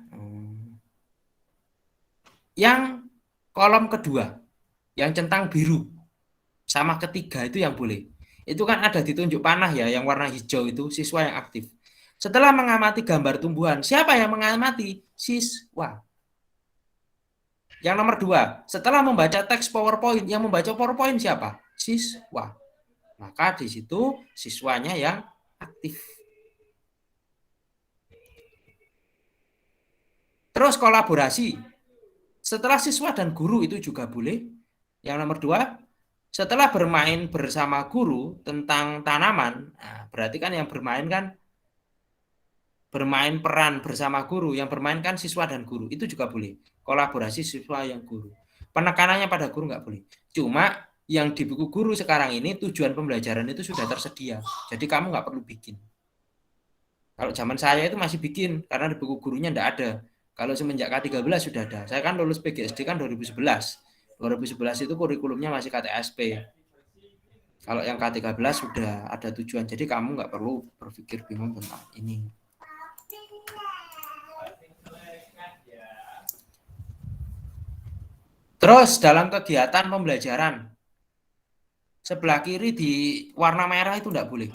Yang kolom kedua, yang centang biru, sama ketiga itu yang boleh. Itu kan ada ditunjuk panah ya, yang warna hijau itu siswa yang aktif. Setelah mengamati gambar tumbuhan, siapa yang mengamati? Siswa. Yang nomor 2, setelah membaca teks PowerPoint, yang membaca PowerPoint siapa? Siswa. Maka di situ siswanya yang aktif. Terus kolaborasi. Setelah siswa dan guru itu juga boleh. Yang nomor 2, setelah bermain bersama guru tentang tanaman, nah berarti kan yang bermain kan bermain peran bersama guru, yang bermain kan siswa dan guru, itu juga boleh. Kolaborasi siswa yang guru. Penekanannya pada guru nggak boleh. Cuma yang di buku guru sekarang ini tujuan pembelajaran itu sudah tersedia. Jadi kamu nggak perlu bikin. Kalau zaman saya itu masih bikin, karena di buku gurunya nggak ada. Kalau semenjak K13 sudah ada. Saya kan lulus PGSD kan 2011. 2011 itu kurikulumnya masih KTSP. Kalau yang K13 sudah ada tujuan. Jadi kamu nggak perlu berpikir bingung tentang ini. Terus dalam kegiatan pembelajaran, sebelah kiri di warna merah itu enggak boleh.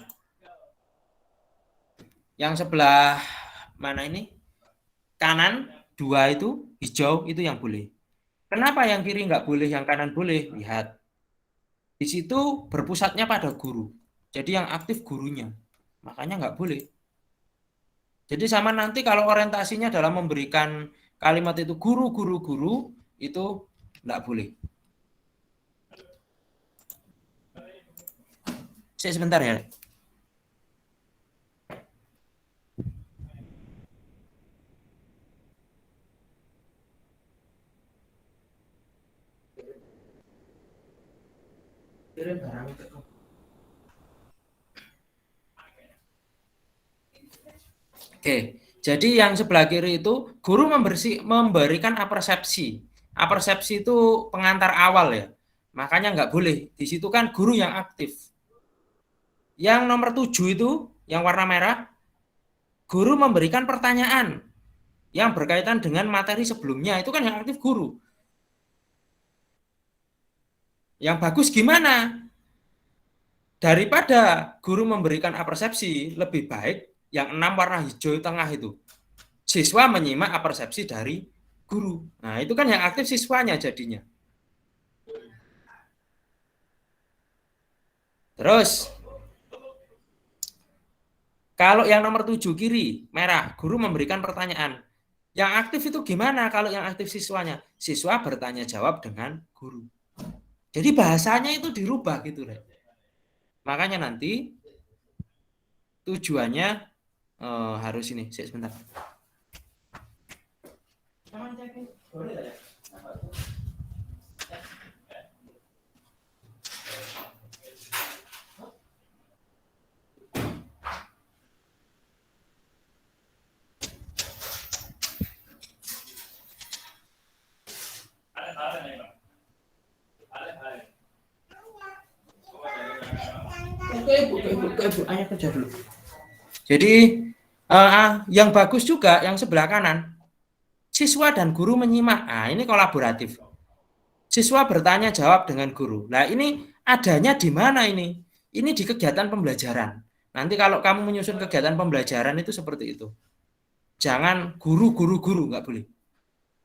Yang sebelah mana ini? Kanan 2 itu hijau itu yang boleh. Kenapa yang kiri enggak boleh, yang kanan boleh? Lihat. Di situ berpusatnya pada guru. Jadi yang aktif gurunya. Makanya enggak boleh. Jadi sama nanti kalau orientasinya dalam memberikan kalimat itu guru itu enggak boleh. Saya sebentar ya. Oke, jadi yang sebelah kiri itu guru memberikan apersepsi. Apersepsi itu pengantar awal ya. Makanya nggak boleh. Di situ kan guru yang aktif. Yang nomor 7 itu, yang warna merah, guru memberikan pertanyaan yang berkaitan dengan materi sebelumnya. Itu kan yang aktif guru. Yang bagus gimana? Daripada guru memberikan apersepsi, lebih baik yang 6 warna hijau tengah itu. Siswa menyimak apersepsi dari guru. Nah, itu kan yang aktif siswanya jadinya. Terus, kalau yang nomor 7 kiri, merah, guru memberikan pertanyaan. Yang aktif itu gimana kalau yang aktif siswanya? Siswa bertanya jawab dengan guru. Jadi bahasanya itu dirubah gitu, Rek. Makanya nanti tujuannya harus ini. Sebentar. Ibu, ayah kerja dulu. Jadi yang bagus juga yang sebelah kanan, siswa dan guru menyimak. Nah, ini kolaboratif. Siswa bertanya jawab dengan guru. Nah, ini adanya di mana ini? Ini di kegiatan pembelajaran. Nanti kalau kamu menyusun kegiatan pembelajaran itu seperti itu. Jangan guru, nggak boleh.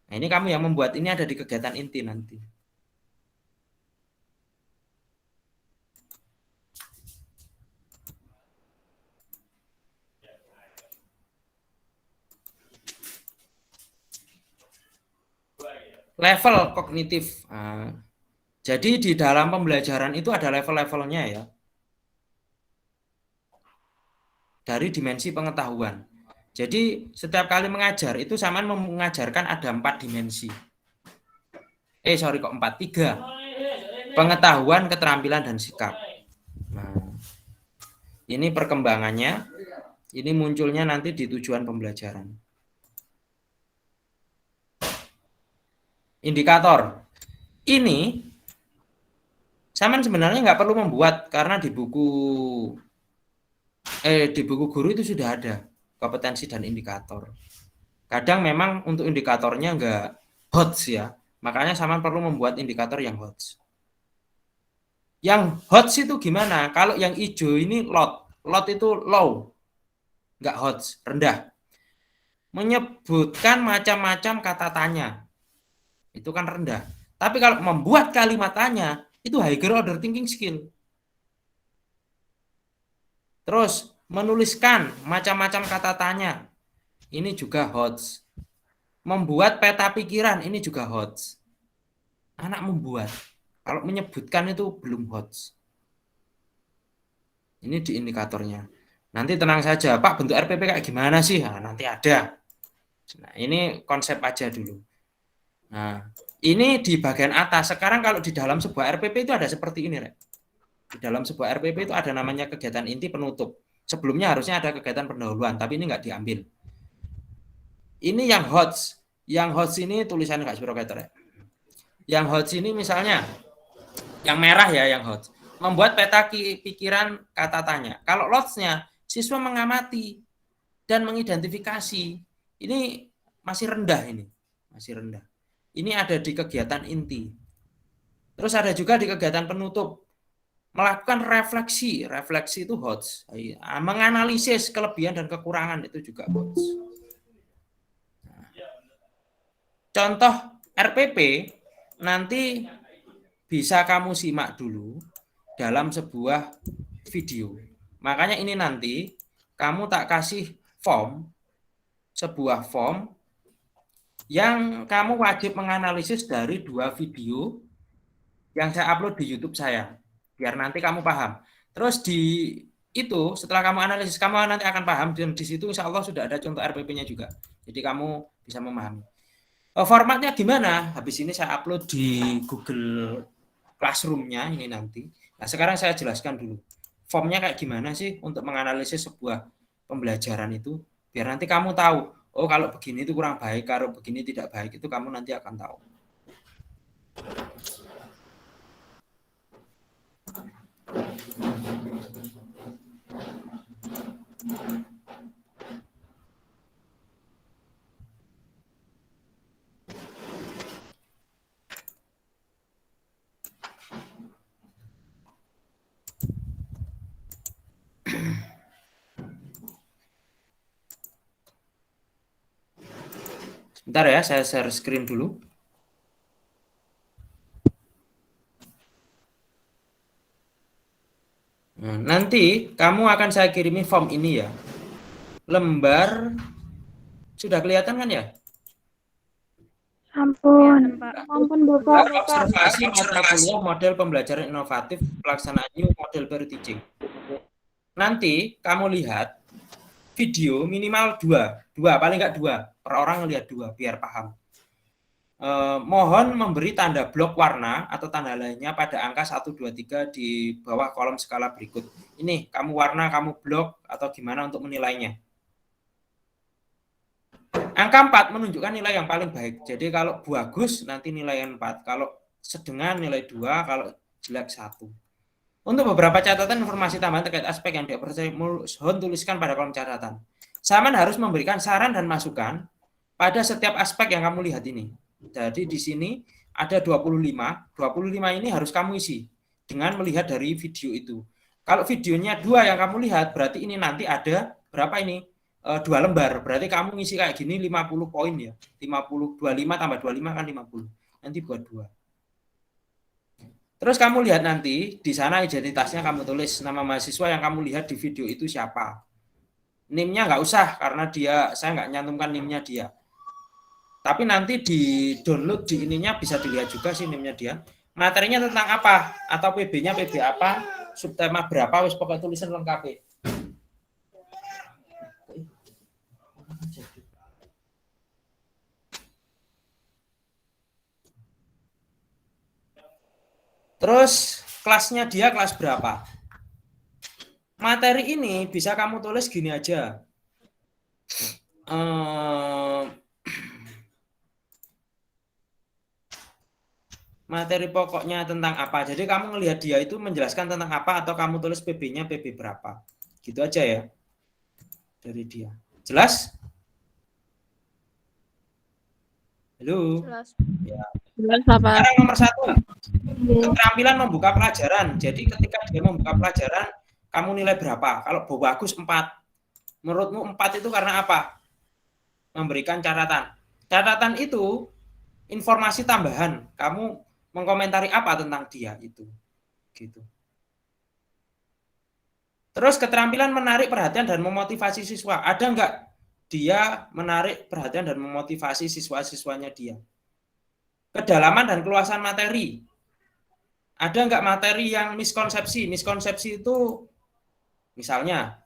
Nah, ini kamu yang membuat, ini ada di kegiatan inti nanti. Level kognitif. Nah, jadi di dalam pembelajaran itu ada level-levelnya ya. Dari dimensi pengetahuan. Jadi setiap kali mengajar itu Saman mengajarkan ada 4 dimensi. 4, 3. Pengetahuan, keterampilan, dan sikap. Nah, ini perkembangannya. Ini munculnya nanti di tujuan pembelajaran. Indikator. Ini Saman sebenarnya nggak perlu membuat karena di buku guru itu sudah ada kompetensi dan indikator. Kadang memang untuk indikatornya nggak HOTS ya, makanya Saman perlu membuat indikator yang HOTS. Yang HOTS itu gimana? Kalau yang hijau ini lot itu low, nggak HOTS, rendah. Menyebutkan macam-macam kata tanya, itu kan rendah. Tapi kalau membuat kalimat tanya, itu higher order thinking skill. Terus menuliskan macam-macam kata tanya, ini juga HOTS. Membuat peta pikiran, ini juga HOTS. Anak membuat, kalau menyebutkan itu belum HOTS. Ini di indikatornya. Nanti tenang saja, Pak, bentuk RPP kayak gimana sih? Nah, nanti ada. Nah, ini konsep aja dulu. Nah, ini di bagian atas. Sekarang kalau di dalam sebuah RPP itu ada seperti ini, Rek. Di dalam sebuah RPP itu ada namanya kegiatan inti penutup. Sebelumnya harusnya ada kegiatan pendahuluan, tapi ini nggak diambil. Ini yang HOTS. Yang HOTS ini tulisannya nggak spirometer, ya. Yang HOTS ini misalnya, yang merah ya yang HOTS. Membuat peta pikiran kata tanya. Kalau LOTS-nya, siswa mengamati dan mengidentifikasi. Ini masih rendah ini. Masih rendah. Ini ada di kegiatan inti. Terus ada juga di kegiatan penutup. Melakukan refleksi. Refleksi itu HOTS. Menganalisis kelebihan dan kekurangan itu juga HOTS. Nah, contoh RPP nanti bisa kamu simak dulu dalam sebuah video. Makanya ini nanti kamu tak kasih form, sebuah form yang kamu wajib menganalisis dari 2 video yang saya upload di YouTube saya, biar nanti kamu paham. Terus di itu setelah kamu analisis, kamu nanti akan paham, dan di situ insya Allah sudah ada contoh RPP-nya juga. Jadi kamu bisa memahami. Formatnya gimana? Habis ini saya upload di Google Classroom-nya ini nanti. Nah, sekarang saya jelaskan dulu. Formnya kayak gimana sih untuk menganalisis sebuah pembelajaran itu, biar nanti kamu tahu, oh kalau begini itu kurang baik, kalau begini tidak baik, itu kamu nanti akan tahu. Bentar ya, saya share screen dulu. Nah, nanti kamu akan saya kirimi form ini ya. Lembar sudah kelihatan kan ya? Ampun. Ampun Bapak. Observasi mata kuliah model pembelajaran inovatif pelaksanaan new model baru teaching. Nanti kamu lihat video minimal dua paling nggak 2 per orang lihat 2 biar paham. Mohon memberi tanda blok warna atau tanda lainnya pada angka 1, 2, 3 di bawah kolom skala berikut. Ini kamu warna, kamu blok atau gimana untuk menilainya. Angka 4 menunjukkan nilai yang paling baik. Jadi kalau bagus nanti nilai 4, kalau sedang nilai 2, kalau jelek 1. Untuk beberapa catatan informasi tambahan terkait aspek yang dipercaya, mohon tuliskan pada kolom catatan. Saman harus memberikan saran dan masukan pada setiap aspek yang kamu lihat ini. Jadi di sini ada 25 ini harus kamu isi dengan melihat dari video itu. Kalau videonya 2 yang kamu lihat, berarti ini nanti ada berapa ini? 2 lembar, berarti kamu ngisi kayak gini 50 poin ya. 50, 25 tambah 25 kan 50. Nanti buat 2. Terus kamu lihat nanti di sana identitasnya kamu tulis nama mahasiswa yang kamu lihat di video itu siapa. NIM-nya nggak usah karena saya nggak nyantumkan NIM-nya dia. Tapi nanti di download di ininya bisa dilihat juga sih NIM-nya dia. Materinya tentang apa? Atau PB-nya PB apa? Subtema berapa? Wis pokoknya tulisan lengkap. Terus kelasnya dia kelas berapa? Materi ini bisa kamu tulis gini aja. Materi pokoknya tentang apa. Jadi kamu ngelihat dia itu menjelaskan tentang apa atau kamu tulis PB-nya PB berapa. Gitu aja ya. Dari dia. Jelas? Halo? Jelas. Ya. Jelas Bapak. Sekarang nomor 1. Keterampilan membuka pelajaran. Jadi ketika dia membuka pelajaran, kamu nilai berapa? Kalau bagus 4. Menurutmu 4 itu karena apa? Memberikan catatan. Catatan itu informasi tambahan. Kamu mengkomentari apa tentang dia itu. Gitu. Terus keterampilan menarik perhatian dan memotivasi siswa. Ada enggak dia menarik perhatian dan memotivasi siswa-siswanya dia? Kedalaman dan keluasan materi. Ada enggak materi yang miskonsepsi? Miskonsepsi itu misalnya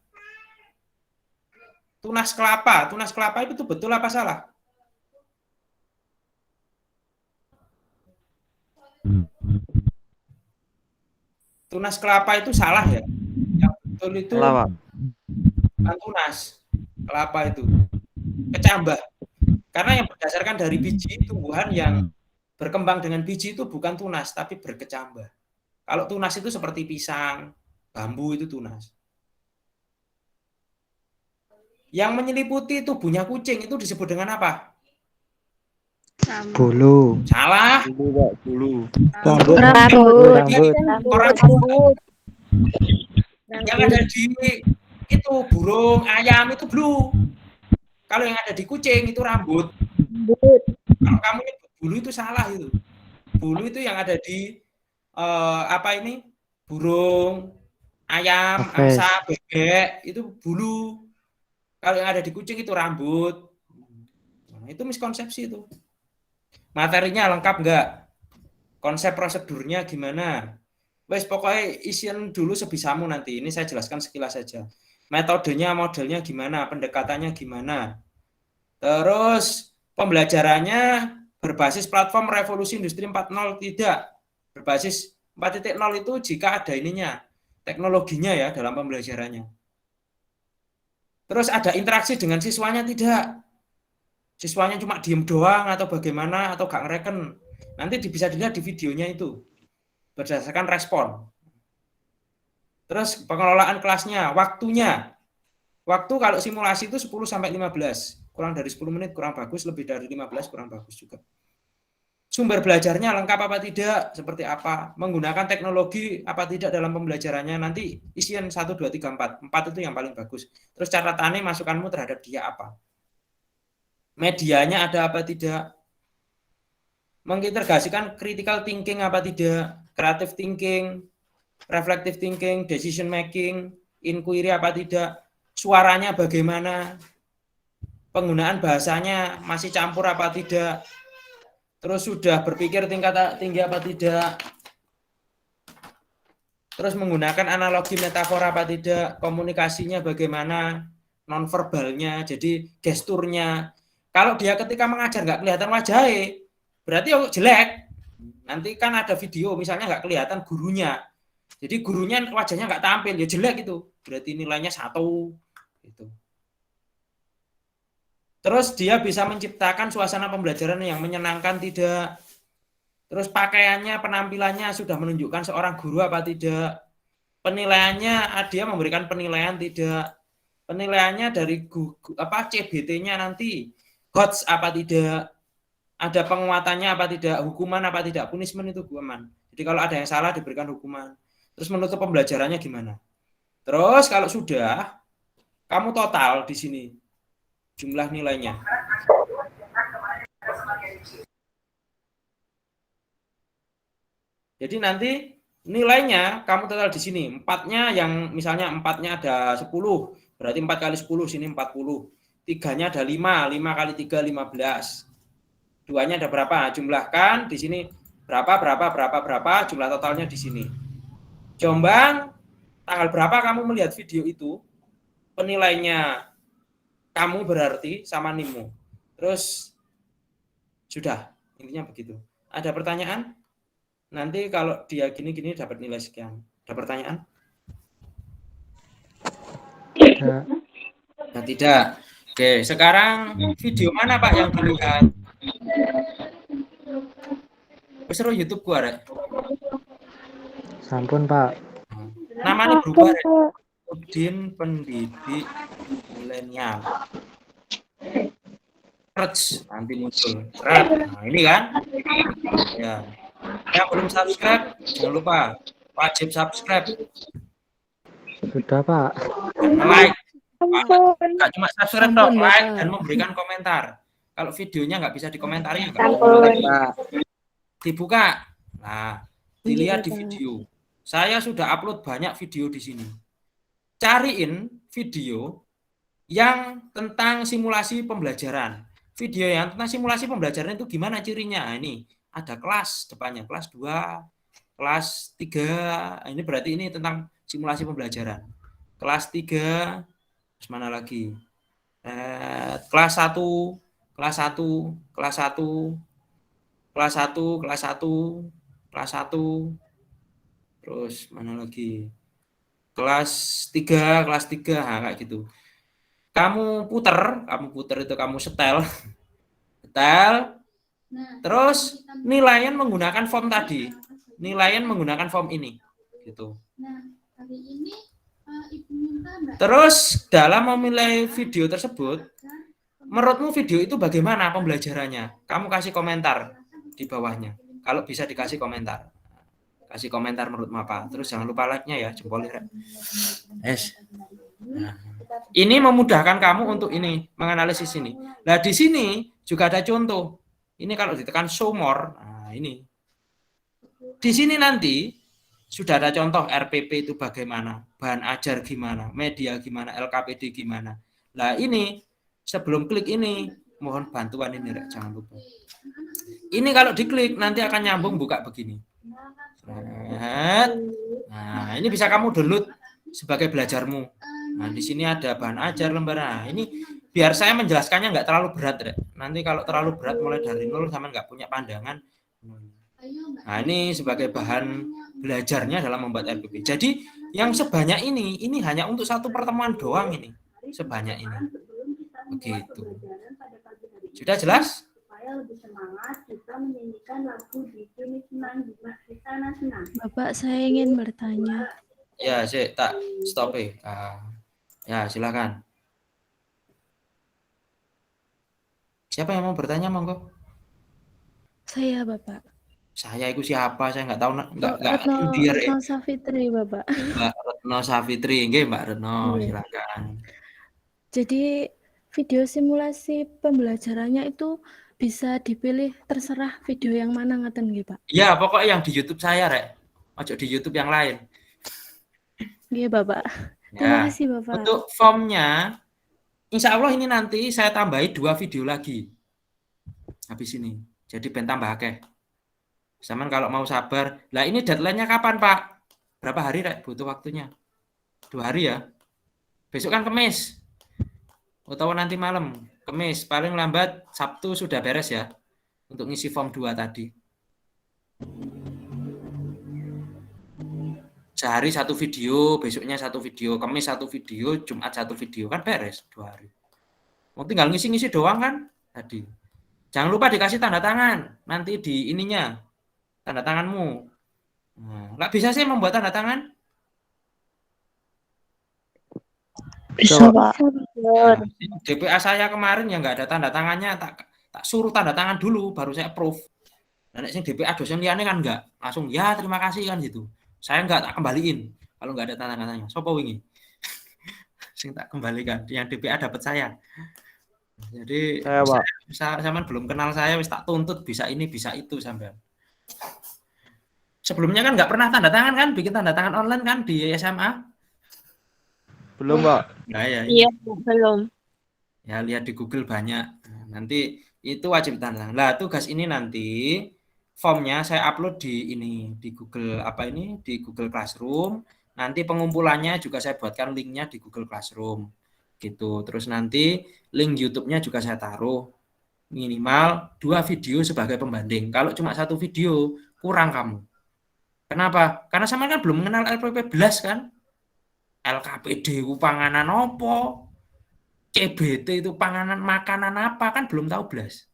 tunas kelapa. Tunas kelapa itu betul apa salah? Tunas kelapa itu salah ya? Yang betul itu bukan tunas kelapa itu. Kecambah. Karena yang berdasarkan dari biji tumbuhan yang berkembang dengan biji itu bukan tunas, tapi berkecambah. Kalau tunas itu seperti pisang, bambu itu tunas. Yang menyeliputi tubuhnya kucing itu disebut dengan apa? Bulu. Salah. Bulu. Rambut. Yang ada di itu burung, ayam itu bulu. Kalau yang ada di kucing itu rambut. Kalau kamu nyebut bulu itu salah itu. Bulu itu yang ada di burung, ayam, angsa, bebek itu bulu. Kalau yang ada di kucing itu rambut. Nah, itu miskonsepsi itu. Materinya lengkap enggak? Konsep prosedurnya gimana? Wes pokoknya isian dulu sebisamu nanti. Ini saya jelaskan sekilas saja. Metodenya, modelnya gimana, pendekatannya gimana. Terus pembelajarannya berbasis platform revolusi industri 4.0 tidak. Berbasis 4.0 itu jika ada ininya, teknologinya ya dalam pembelajarannya. Terus ada interaksi dengan siswanya tidak. Siswanya cuma diem doang atau bagaimana atau gak ngereken. Nanti bisa dilihat di videonya itu. Berdasarkan respon. Terus pengelolaan kelasnya, waktunya. Waktu kalau simulasi itu 10-15. Kurang dari 10 menit kurang bagus, lebih dari 15 kurang bagus juga. Sumber belajarnya lengkap apa tidak, seperti apa, menggunakan teknologi apa tidak dalam pembelajarannya, nanti isian 1, 2, 3, 4. 4 itu yang paling bagus. Terus catatannya masukanmu terhadap dia apa. medianya ada apa tidak, mengintegrasikan critical thinking apa tidak, creative thinking, reflective thinking, decision making, inquiry apa tidak, suaranya bagaimana, penggunaan bahasanya masih campur apa tidak, terus sudah berpikir tingkat tinggi apa tidak, terus menggunakan analogi metafora apa tidak, komunikasinya bagaimana, nonverbalnya, jadi gesturnya. Kalau dia ketika mengajar nggak kelihatan wajahnya, berarti jelek. Nanti kan ada video misalnya nggak kelihatan gurunya, jadi gurunya wajahnya nggak tampil, ya jelek itu, berarti nilainya 1 gitu. Terus dia bisa menciptakan suasana pembelajaran yang menyenangkan tidak, terus pakaiannya, penampilannya sudah menunjukkan seorang guru apa tidak, penilaiannya dia memberikan penilaian tidak, penilaiannya dari CBT-nya nanti HOTS apa tidak, ada penguatannya apa tidak, hukuman apa tidak, punishment itu hukuman. Jadi kalau ada yang salah diberikan hukuman. Terus menutup pembelajarannya gimana. Terus kalau sudah, kamu total di sini jumlah nilainya. Jadi nanti nilainya kamu total di sini. 4-nya yang misalnya 4-nya ada 10, berarti 4 kali 10 sini 40. 3-nya ada 5, 5 kali 3 15. 2-nya ada berapa? Jumlahkan di sini berapa, jumlah totalnya di sini. Jombang, tanggal berapa kamu melihat video itu? Penilainya kamu berarti sama NIM-mu. Terus sudah, intinya begitu. Ada pertanyaan? Nanti kalau dia gini-gini dapat nilai sekian. Ada pertanyaan? Tidak. Nah, tidak. Oke, sekarang video mana Pak yang dilihat? Seru YouTube gua, Rek. Sampun, Pak. Namanya berubah, Rek. Udin Pendidik Milenial. Search nanti muncul. Nah, ini kan? Ya. Yang belum subscribe, jangan lupa wajib subscribe. Sudah, Pak. Like. Nggak cuma subscribe dong, like dan memberikan komentar. Kalau videonya nggak bisa dikomentari, dibuka. Nah, dilihat di video. Saya sudah upload banyak video di sini. Cariin video yang tentang simulasi pembelajaran. Video yang tentang simulasi pembelajaran itu gimana cirinya? Nah, ini ada kelas depannya, kelas 2, kelas 3. Ini berarti ini tentang simulasi pembelajaran. Kelas 3, mana lagi? Kelas 1, kelas 1, kelas 1, kelas 1, kelas 1, kelas 1. Terus mana lagi? Kelas 3, kelas 3, nah, kayak gitu. Kamu puter itu, kamu setel. Terus nilaian menggunakan form tadi. Nilaian menggunakan form ini. Gitu. Terus dalam memilih video tersebut, menurutmu video itu bagaimana pembelajarannya? Kamu kasih komentar di bawahnya. Kalau bisa dikasih komentar. Kasih komentar menurutmu apa. Terus jangan lupa like-nya ya, jempolnya. Yes. Nah, ini memudahkan kamu untuk ini, menganalisis ini. Nah, di sini juga ada contoh. Ini kalau ditekan show more, nah ini. Di sini nanti sudah ada contoh RPP itu bagaimana, bahan ajar gimana, media gimana, LKPD gimana. Nah, ini sebelum klik ini, mohon bantuan ini, jangan lupa. Ini kalau diklik nanti akan nyambung buka begini. Nah, ini bisa kamu download sebagai belajarmu. Nah, di sini ada bahan ajar lembar. Nah, ini biar saya menjelaskannya nggak terlalu berat, Rek. Nanti kalau terlalu berat mulai dari nol sama nggak punya pandangan. Nah, ini sebagai bahan belajarnya dalam membuat RPP. Jadi yang sebanyak ini hanya untuk satu pertemuan doang ini. Sebanyak ini. Begitu. Sudah jelas? Bapak, saya ingin bertanya. Ya, saya tak stop ya, silakan. Siapa yang mau bertanya, monggo? Saya, Bapak. Saya itu siapa? Saya nggak tahu, nggak Retno Safitri, Bapak. Mbak Retno Safitri, nggih Mbak Retno, silakan. Jadi video simulasi pembelajarannya itu bisa dipilih terserah video yang mana ngeten nggih, Pak? Ya, pokoknya yang di YouTube saya, Rek. Ojo di YouTube yang lain. Nggih, Bapak. Ya. Terima kasih, Bapak. Untuk formnya, insya Allah ini nanti saya tambahi 2 video lagi. Habis ini. Jadi ben tambah akeh. Saman kalau mau sabar. Lah ini deadline-nya kapan, Pak? Berapa hari, Rek? Butuh waktunya? 2 hari ya? Besok kan Kamis. Atau nanti malam. Kamis. Paling lambat Sabtu sudah beres ya. Untuk ngisi form 2 tadi. Sehari 1 video, besoknya 1 video, Kamis 1 video, Jumat 1 video, kan beres 2 hari. Mau tinggal ngisi-ngisi doang kan tadi. Jangan lupa dikasih tanda tangan nanti di ininya, tanda tanganmu. Nah, nggak bisa sih membuat tanda tangan? Bisa, Pak. Nah, DPA saya kemarin yang nggak ada tanda tangannya, tak suruh tanda tangan dulu, baru saya approve. Dan sing DPA dosen liane kan nggak, langsung ya terima kasih kan gitu. Saya nggak tak kembaliin kalau nggak ada tanda tangannya. Sopo wingi? Sing tak kembalikan, yang DPA dapat saya. Jadi saya belum kenal saya, wis tak tuntut bisa ini bisa itu sampai. Sebelumnya kan nggak pernah tanda tangan kan, bikin tanda tangan online kan di SMA? Belum, Pak. Nah, ya, Iya, belum. ya lihat di Google banyak. Nah, nanti itu wajib tanda tangan. Lah tugas ini nanti formnya saya upload di ini di Google di Google Classroom. Nanti pengumpulannya juga saya buatkan linknya di Google Classroom. Gitu. Terus nanti link YouTube-nya juga saya taruh minimal 2 video sebagai pembanding. Kalau cuma 1 video kurang kamu. Kenapa? Karena sama kan belum mengenal LPP belas kan? LKPD itu panganan apa? CBT itu panganan makanan apa kan belum tahu belas.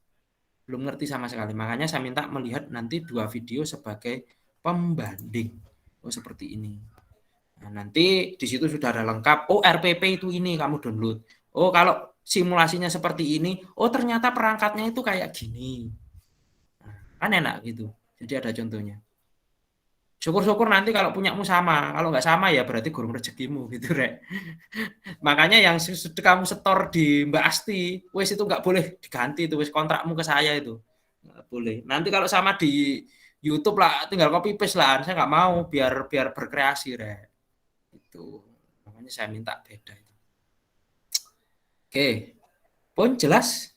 Belum ngerti sama sekali. Makanya saya minta melihat nanti 2 video sebagai pembanding. Oh seperti ini. Nah, nanti di situ sudah ada lengkap. Oh RPP itu ini kamu download. Oh kalau simulasinya seperti ini. Oh ternyata perangkatnya itu kayak gini. Nah, kan enak gitu. Jadi ada contohnya. Syukur-syukur nanti kalau punyamu sama. Kalau nggak sama ya berarti gurung rezekimu gitu Rek. Makanya yang kamu setor di Mbak Asti, wes itu nggak boleh diganti itu, wes kontrakmu ke saya itu. Nggak boleh. Nanti kalau sama di YouTube lah tinggal copy paste lah. Saya nggak mau biar berkreasi Rek. Itu makanya saya minta beda itu. Oke, pun jelas.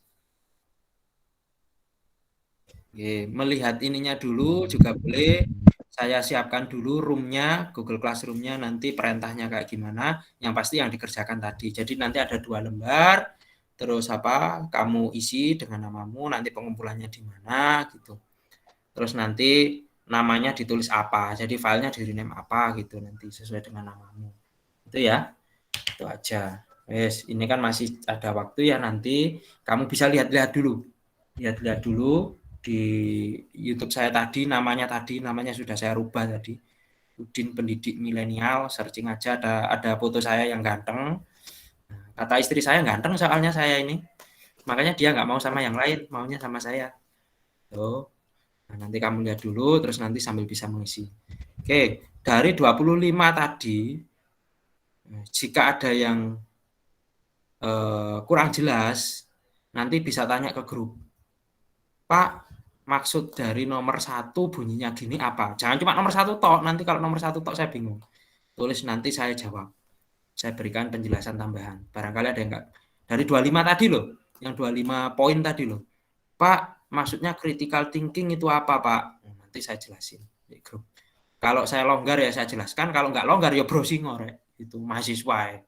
Oke, melihat ininya dulu juga boleh. Saya siapkan dulu roomnya, Google Classroom-nya nanti perintahnya kayak gimana. Yang pasti yang dikerjakan tadi. Jadi nanti ada 2 lembar. Terus kamu isi dengan namamu. Nanti pengumpulannya di mana gitu. Terus nanti namanya ditulis apa. Jadi filenya di rename apa gitu nanti sesuai dengan namamu. Itu ya. Itu aja. Wes, ini kan masih ada waktu ya nanti kamu bisa lihat-lihat dulu. Lihat-lihat dulu di YouTube saya tadi namanya sudah saya rubah tadi. Udin Pendidik Milenial, searching aja ada foto saya yang ganteng. Kata istri saya ganteng soalnya saya ini. Makanya dia nggak mau sama yang lain, maunya sama saya. Tuh. Nah, nanti kamu lihat dulu, terus nanti sambil bisa mengisi. Oke, dari 25 tadi, jika ada yang kurang jelas, nanti bisa tanya ke grup. Pak, maksud dari nomor 1 bunyinya gini apa? Jangan cuma nomor 1 tok, nanti kalau nomor 1 tok saya bingung. Tulis nanti saya jawab. Saya berikan penjelasan tambahan. Barangkali ada yang enggak. Dari 25 tadi loh, yang 25 poin tadi loh. Pak, maksudnya critical thinking itu apa, Pak? Nanti saya jelasin di grup. Kalau saya longgar ya saya jelaskan, kalau enggak longgar ya browsing orek. Itu mahasiswa ya.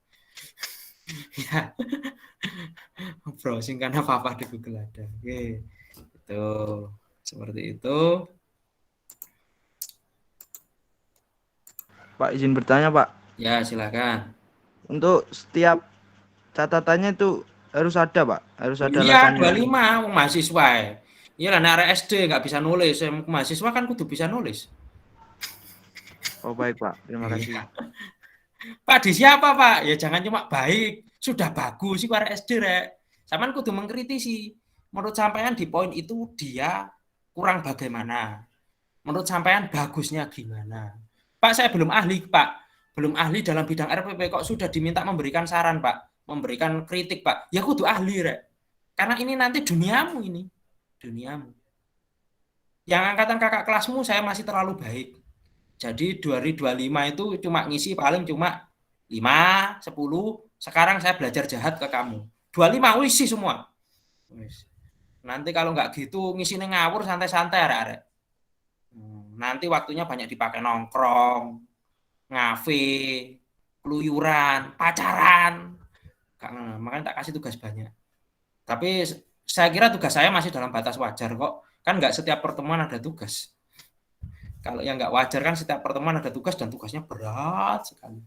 Ya. Browsing kan apa-apa di Google ada. Oke. Itu seperti itu. Pak izin bertanya, Pak. Ya, silakan. Untuk setiap catatannya itu harus ada, Pak. Harus ada Iya, alasannya. 25 mahasiswa. Iya lah, anak SD nggak bisa nulis. Mahasiswa kan kudu bisa nulis. Oh, baik, Pak. Terima kasih. Pak, di siapa, Pak? Ya jangan cuma baik. Sudah bagus sih para SD, Rek. Saman kudu mengkritisi. Menurut sampean di poin itu dia kurang bagaimana? Menurut sampean bagusnya gimana? Pak, saya belum ahli, Pak. Belum ahli dalam bidang RPP kok sudah diminta memberikan saran, Pak. memberikan kritik, Pak, ya kudu ahli, Rek. Karena ini nanti duniamu ini. Duniamu. Yang angkatan kakak kelasmu saya masih terlalu baik. Jadi 2025 itu cuma ngisi paling cuma 5, 10. Sekarang saya belajar jahat ke kamu. 25 isi semua. Nanti kalau nggak gitu ngisinya ngawur santai-santai, Rek. Nanti waktunya banyak dipakai nongkrong, ngafe, keluyuran, pacaran. Makanya tak kasih tugas banyak. Tapi saya kira tugas saya masih dalam batas wajar kok. Kan nggak setiap pertemuan ada tugas. Kalau yang nggak wajar kan setiap pertemuan ada tugas dan tugasnya berat sekali.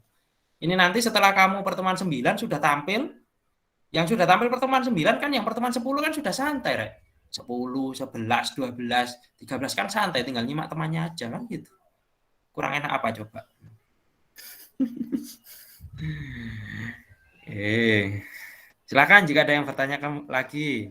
Ini nanti setelah kamu pertemuan 9 sudah tampil, yang sudah tampil pertemuan 9 kan yang pertemuan 10 kan sudah santai, Rek. 10, 11, 12, 13 kan santai, tinggal nyimak temannya aja kan gitu. Kurang enak apa coba? Silakan jika ada yang bertanya lagi.